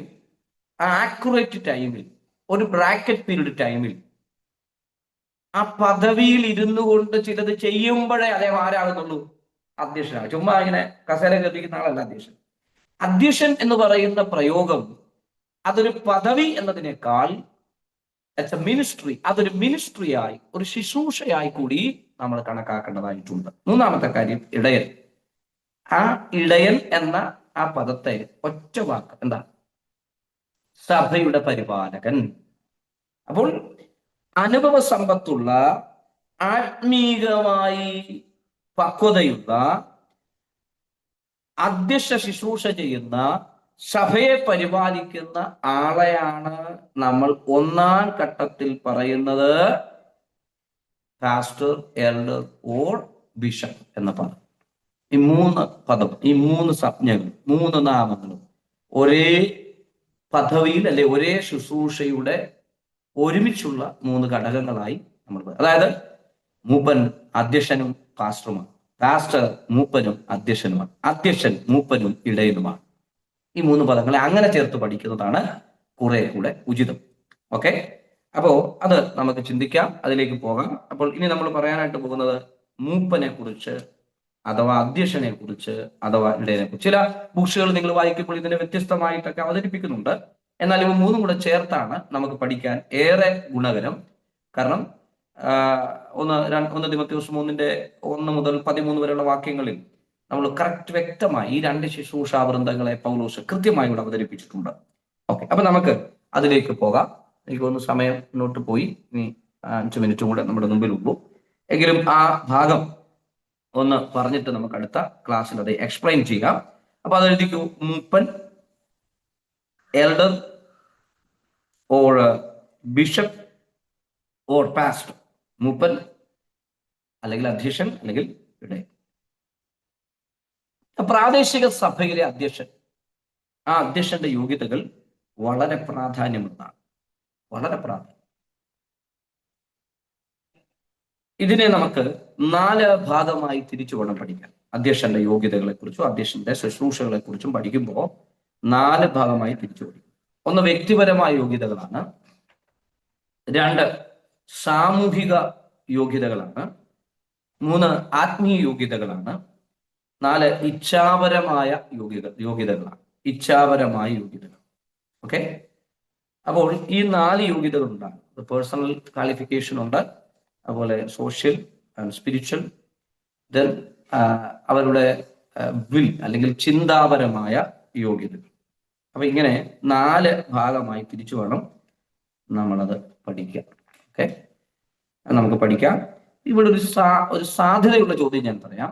ആക്യുറേറ്റ് ടൈമിൽ, ഒരു ബ്രാക്കറ്റ് പീരീഡ് ടൈമിൽ ആ പദവിയിൽ ഇരുന്നു കൊണ്ട് ചിലത് ചെയ്യുമ്പോഴേ അദ്ദേഹം ആരാകുന്നുള്ളൂ? അധ്യക്ഷനാണ്. ചുമ്മാ ഇങ്ങനെ കസേര കത്തിക്കുന്ന ആളല്ല അധ്യക്ഷൻ. അധ്യക്ഷൻ എന്ന് പറയുന്ന പ്രയോഗം അതൊരു പദവി എന്നതിനേക്കാൾ മിനിസ്ട്രി, അതൊരു മിനിസ്ട്രിയായി, ഒരു ശുശ്രൂഷയായി കൂടി നമ്മൾ കണക്കാക്കേണ്ടതായിട്ടുണ്ട്. 3-ാമത്തെ കാര്യം ഇടയൻ. ആ ഇടയൻ എന്ന ആ പദത്തെ ഒറ്റ വാക്ക് എന്താ? സഭയുടെ പരിപാലകൻ. അപ്പോൾ അനുഭവ സമ്പത്തുള്ള, ആത്മീകമായി പക്വതയുള്ള, അധ്യക്ഷ ശുശ്രൂഷ ചെയ്യുന്ന, സഭയെ പരിപാലിക്കുന്ന ആളെയാണ് നമ്മൾ 1-ാം ഘട്ടത്തിൽ പറയുന്നത് പാസ്റ്റർ, എൽഡർ ഓർ ബിഷപ്പ് എന്ന പദം. ഈ 3 പദം, ഈ 3 സംജ്ഞകൾ, 3 നാമങ്ങളും ഒരേ പദവിയിൽ അല്ലെ ഒരേ ശുശ്രൂഷയുടെ ഒരുമിച്ചുള്ള 3 ഘടകങ്ങളായി നമ്മൾ, അതായത് മൂപ്പൻ അധ്യക്ഷനും പാസ്റ്ററുമാണ്, പാസ്റ്റർ മൂപ്പനും അധ്യക്ഷനുമാണ്, അധ്യക്ഷൻ മൂപ്പനും ഇടയനുമാണ്. ഈ 3 പദങ്ങളെ അങ്ങനെ ചേർത്ത് പഠിക്കുന്നതാണ് കുറെ കൂടെ ഉചിതം. ഓക്കെ, അപ്പോ അത് നമുക്ക് ചിന്തിക്കാം, അതിലേക്ക് പോകാം. അപ്പോൾ ഇനി നമ്മൾ പറയാനായിട്ട് പോകുന്നത് മൂപ്പനെ കുറിച്ച് അഥവാ അധ്യക്ഷനെ കുറിച്ച് അഥവാ ഇടയനെ കുറിച്ച്. ചില ബുക്സുകൾ നിങ്ങൾ വായിക്കുമ്പോൾ ഇതിനെ വ്യത്യസ്തമായിട്ടൊക്കെ അവതരിപ്പിക്കുന്നുണ്ട്. എന്നാൽ ഇവ 3 കൂടെ ചേർത്താണ് നമുക്ക് പഠിക്കാൻ ഏറെ ഗുണകരം. കാരണം 1 തിമോഥെയോസ് 3:1-13 വരെയുള്ള വാക്യങ്ങളിൽ നമ്മൾ കറക്റ്റ് വ്യക്തമായി ഈ 2 ശുശ്രൂഷാവൃന്ദങ്ങളെ പൗലോസ് കൃത്യമായി ഇവിടെ അവതരിപ്പിച്ചിട്ടുണ്ട്. ഓക്കെ, അപ്പൊ നമുക്ക് അതിലേക്ക് പോകാം. എനിക്ക് തോന്നുന്നു സമയം മുന്നോട്ട് പോയി. ഇനി 5 മിനിറ്റും കൂടെ നമ്മുടെ മുമ്പിലുള്ളൂ. എങ്കിലും ആ ഭാഗം ഒന്ന് പറഞ്ഞിട്ട് നമുക്ക് അടുത്ത ക്ലാസ്സിൽ അത് എക്സ്പ്ലെയിൻ ചെയ്യാം. അപ്പൊ അതെഴുതിക്കൂ. മൂപ്പൻ, elder or bishop or pastor. മൂപ്പൻ അല്ലെങ്കിൽ അധ്യക്ഷൻ അല്ലെങ്കിൽ ഇടയൻ. പ്രാദേശിക സഭയിലെ അധ്യക്ഷൻ, ആ അധ്യക്ഷന്റെ യോഗ്യതകൾ വളരെ പ്രാധാന്യമുള്ളതാണ്, വളരെ പ്രാധാന്യം. ഇതിനെ നമുക്ക് 4 ഭാഗമായി തിരിച്ചു വേണം പഠിക്കാൻ. അധ്യക്ഷന്റെ യോഗ്യതകളെ കുറിച്ചും അധ്യക്ഷന്റെ ശുശ്രൂഷകളെ കുറിച്ചും പഠിക്കുമ്പോൾ 4 ഭാഗമായി തിരിച്ചു പഠിക്കും. 1 വ്യക്തിപരമായ യോഗ്യതകളാണ്, 2 സാമൂഹിക യോഗ്യതകളാണ്, 3 ആത്മീയ യോഗ്യതകളാണ്, 4 ഇച്ഛാപരമായ യോഗ്യതകളാണ്. ഇച്ഛാപരമായ യോഗ്യതകൾ. ഓക്കെ, അപ്പോൾ ഈ 4 യോഗ്യതകൾ ഉണ്ടാകും. പേഴ്സണൽ ക്വാളിഫിക്കേഷൻ ഉണ്ട്, അതുപോലെ സോഷ്യൽ ആൻഡ് സ്പിരിച്വൽ, ദെൻ അവരുടെ വിൽ അല്ലെങ്കിൽ ചിന്താപരമായ യോഗ്യതകൾ. അപ്പൊ ഇങ്ങനെ 4 ഭാഗമായി തിരിച്ചു വേണം നമ്മളത് പഠിക്കാം. ഓക്കെ, നമുക്ക് പഠിക്കാം. ഇവിടെ ഒരു സാധ്യതയുള്ള ചോദ്യം ഞാൻ പറയാം.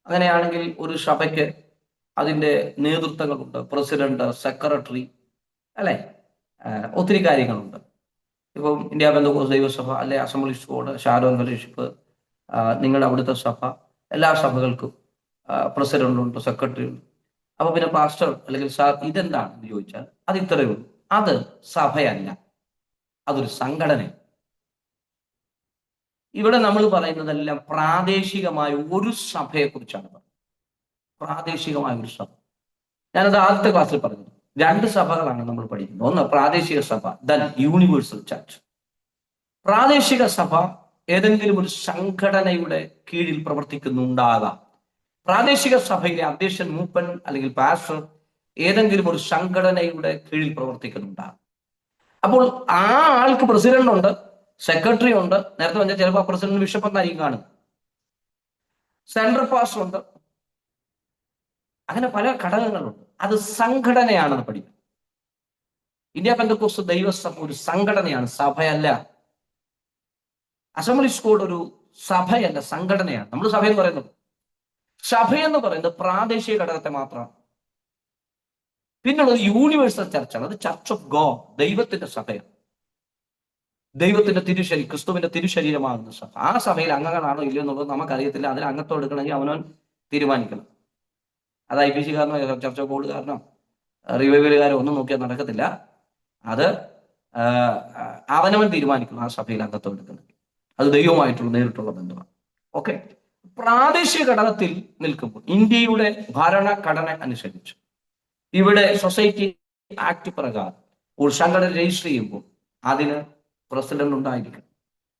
അങ്ങനെയാണെങ്കിൽ ഒരു സഭയ്ക്ക് അതിൻ്റെ നേതൃത്വങ്ങളുണ്ട്, പ്രസിഡന്റ്, സെക്രട്ടറി, അല്ലെ, ഒത്തിരി കാര്യങ്ങളുണ്ട്. ഇപ്പം ഇന്ത്യ പെന്തക്കോസ്ത് ദൈവസഭ അല്ലെ അസംബ്ലീസ് ബോർഡ്, ഷാരോൺ ഫെലോഷിപ്പ്, നിങ്ങളുടെ അവിടുത്തെ സഭ, എല്ലാ സഭകൾക്കും പ്രസിഡന്റ് ഉണ്ട്, സെക്രട്ടറി ഉണ്ട്. അപ്പൊ പിന്നെ പാസ്റ്റർ അല്ലെങ്കിൽ സാർ ഇതെന്താണെന്ന് ചോദിച്ചാൽ അത് ഇത്രയേ ഉള്ളൂ. അത് സഭയല്ല, അതൊരു സംഘടനയാണ്. ഇവിടെ നമ്മൾ പറയുന്നതെല്ലാം പ്രാദേശികമായ ഒരു സഭയെ കുറിച്ചാണ് പറയുന്നത്. പ്രാദേശികമായ ഒരു സഭ. ഞാനത് ആദ്യത്തെ ക്ലാസ്സിൽ പറഞ്ഞത് 2 സഭകളാണ് നമ്മൾ പഠിക്കുന്നത്. 1 പ്രാദേശിക സഭ, ദെൻ യൂണിവേഴ്സൽ ചർച്ച്. പ്രാദേശിക സഭ ഏതെങ്കിലും ഒരു സംഘടനയുടെ കീഴിൽ പ്രവർത്തിക്കുന്നുണ്ടാകാം. പ്രാദേശിക സഭയിലെ അധ്യക്ഷൻ, മൂപ്പൻ അല്ലെങ്കിൽ പാസ്റ്റർ ഏതെങ്കിലും ഒരു സംഘടനയുടെ കീഴിൽ പ്രവർത്തിക്കുന്നുണ്ടാകും. അപ്പോൾ ആ ആൾക്ക് പ്രസിഡന്റ് ഉണ്ട്, സെക്രട്ടറി ഉണ്ട്. നേരത്തെ പറഞ്ഞാൽ ചിലപ്പോൾ പ്രസിഡന്റ് ബിഷപ്പ് എന്നായിരിക്കും കാണുന്നത്. സെൻട്രൽ പാസ്റ്റർ ഉണ്ട്. അങ്ങനെ പല ഘടകങ്ങളുണ്ട്. അത് സംഘടനയാണെന്ന് പഠിക്കും. ഇന്ത്യ പെന്തക്കോസ്ത് ദൈവസഭ ഒരു സംഘടനയാണ്, സഭയല്ല. അസംബ്ലീസ് കോഡ് ഒരു സഭയല്ല, സംഘടനയാണ്. നമ്മൾ സഭയെന്ന് പറയുന്നത്, സഭയെന്ന് പറയുന്നത് പ്രാദേശിക ഘടകത്തെ മാത്രമാണ്. പിന്നുള്ളത് യൂണിവേഴ്സൽ ചർച്ചാണ്. അത് ചർച്ച് ഓഫ് ഗോഡ്, ദൈവത്തിന്റെ സഭയാണ്. ദൈവത്തിന്റെ തിരുശരീരം, ക്രിസ്തുവിന്റെ തിരുശരീരമാകുന്ന സഭ. ആ സഭയിൽ അംഗങ്ങളാണോ ഇല്ലയോ എന്നുള്ളത് നമുക്കറിയത്തില്ല. അതിൽ അംഗത്വം എടുക്കണമെങ്കിൽ അവനവൻ തീരുമാനിക്കണം. അത് IPC കാരനോ ചർച്ച് ഓഫ് ഗോഡ് കാരനോ റിവൈവലുകാരോ ഒന്നും നോക്കിയാൽ നടക്കത്തില്ല. അത് അവനവൻ തീരുമാനിക്കണം ആ സഭയിൽ അംഗത്വം എടുക്കുന്നത്. അത് ദൈവമായിട്ടുള്ള നേരിട്ടുള്ള ബന്ധമാണ്. ഓക്കെ. പ്രാദേശിക ഘടകത്തിൽ നിൽക്കുമ്പോൾ ഇന്ത്യയുടെ ഭരണഘടന അനുസരിച്ച് ഇവിടെ സൊസൈറ്റി ആക്ട് പ്രകാരം ഒരു സംഘടന രജിസ്റ്റർ ചെയ്യുമ്പോൾ അതിന് പ്രസിഡന്റ് ഉണ്ടായിരിക്കണം,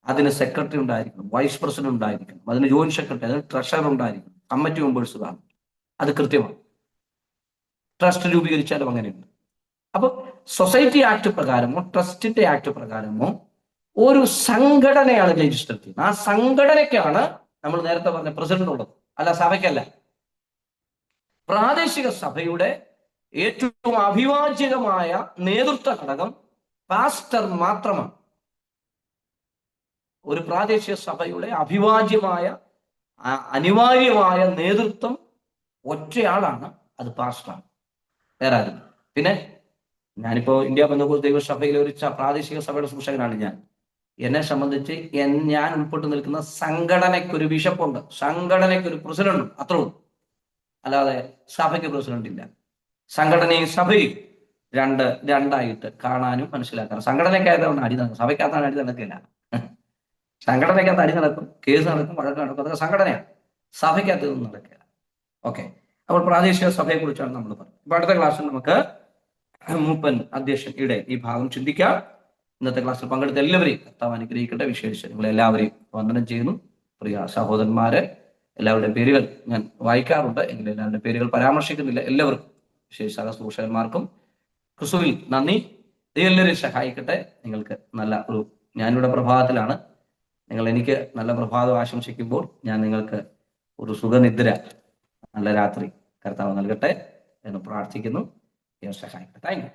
അതിന് സെക്രട്ടറി ഉണ്ടായിരിക്കണം, വൈസ് പ്രസിഡന്റ് ഉണ്ടായിരിക്കണം, അതിന് ജോയിന്റ് സെക്രട്ടറി, അതിന് ട്രഷറർ ഉണ്ടായിരിക്കണം, കമ്മിറ്റി മെമ്പേഴ്സ് കാണും. അത് കൃത്യമാണ്. ട്രസ്റ്റ് രൂപീകരിച്ചാലും അങ്ങനെയുണ്ട്. അപ്പൊ സൊസൈറ്റി ആക്ട് പ്രകാരമോ ട്രസ്റ്റിന്റെ ആക്ട് പ്രകാരമോ ഒരു സംഘടനയാണ് രജിസ്റ്റർ ചെയ്യുന്നത്. ആ സംഘടനയ്ക്കാണ് നമ്മൾ നേരത്തെ പറഞ്ഞ പ്രസിഡന്റ് ഉള്ളത്, അല്ല സഭയ്ക്കല്ല. പ്രാദേശിക സഭയുടെ ഏറ്റവും അവിഭാജ്യമായ നേതൃത്വ ഘടകം പാസ്റ്റർ മാത്രമാണ്. ഒരു പ്രാദേശിക സഭയുടെ അവിഭാജ്യമായ അനിവാര്യമായ നേതൃത്വം ഒറ്റയാളാണ്, അത് പാസ്റ്ററാണ്, വേറെ ആരും. പിന്നെ ഞാനിപ്പോ ഇന്ത്യ പെന്തക്കോസ്ത് ദൈവസഭയിലെ ഒരു പ്രാദേശിക സഭയുടെ സൂക്ഷകനാണ് ഞാൻ. എന്നെ സംബന്ധിച്ച് ഞാൻ ഉൾപ്പെട്ട് നിൽക്കുന്ന സംഘടനയ്ക്കൊരു ബിഷപ്പുണ്ട്, സംഘടനയ്ക്കൊരു പ്രസിഡന്റ്, അത്രേ ഉള്ളൂ. അല്ലാതെ സഭയ്ക്ക് പ്രസിഡന്റ് ഇല്ല. സംഘടനയും സഭയും രണ്ടായിട്ട് കാണാനും മനസ്സിലാക്കാനും. സംഘടനയ്ക്കകത്താണ് അടി നടക്കും, സഭയ്ക്കകത്താണ് അടി നടക്കില്ല. സംഘടനയ്ക്കകത്ത് അടി നടക്കും, കേസ് നടക്കും, വഴക്ക് നടക്കും, അതൊക്കെ സംഘടനയാണ്. സഭയ്ക്കകത്ത് ഇതൊന്നും നടക്കില്ല. ഓക്കെ. അപ്പോൾ പ്രാദേശിക സഭയെ കുറിച്ചാണ് നമ്മൾ പറഞ്ഞത്. ഇപ്പൊ അടുത്ത ക്ലാസ്സിൽ നമുക്ക് മൂപ്പൻ, അധ്യക്ഷൻ, ഈ ഭാഗം ചിന്തിക്കാം. ഇന്നത്തെ ക്ലാസ്സിൽ പങ്കെടുത്ത എല്ലാവരെയും കർത്താവ് അനുഗ്രഹിക്കട്ടെ. വിശേഷിച്ച് നിങ്ങളെല്ലാവരെയും വന്ദനം ചെയ്യുന്നു. പ്രിയ സഹോദരന്മാരെ, എല്ലാവരുടെയും പേരുകൾ ഞാൻ വായിക്കാറുണ്ട് എങ്കിലും എല്ലാവരുടെയും പേരുകൾ പരാമർശിക്കുന്നില്ല. എല്ലാവർക്കും, വിശേഷ സഹോദരന്മാർക്കും ക്രിസ്തുവിൽ നന്ദി. എല്ലാവരെയും സഹായിക്കട്ടെ. നിങ്ങൾക്ക് നല്ല ഞാനിവിടെ പ്രഭാതത്തിലാണ്. നിങ്ങൾ എനിക്ക് നല്ല പ്രഭാതം ആശംസിക്കുമ്പോൾ ഞാൻ നിങ്ങൾക്ക് ഒരു സുഖനിദ്ര, നല്ല രാത്രി കർത്താവ് നൽകട്ടെ എന്ന് പ്രാർത്ഥിക്കുന്നു. സഹായിക്കട്ടെ. Thank you.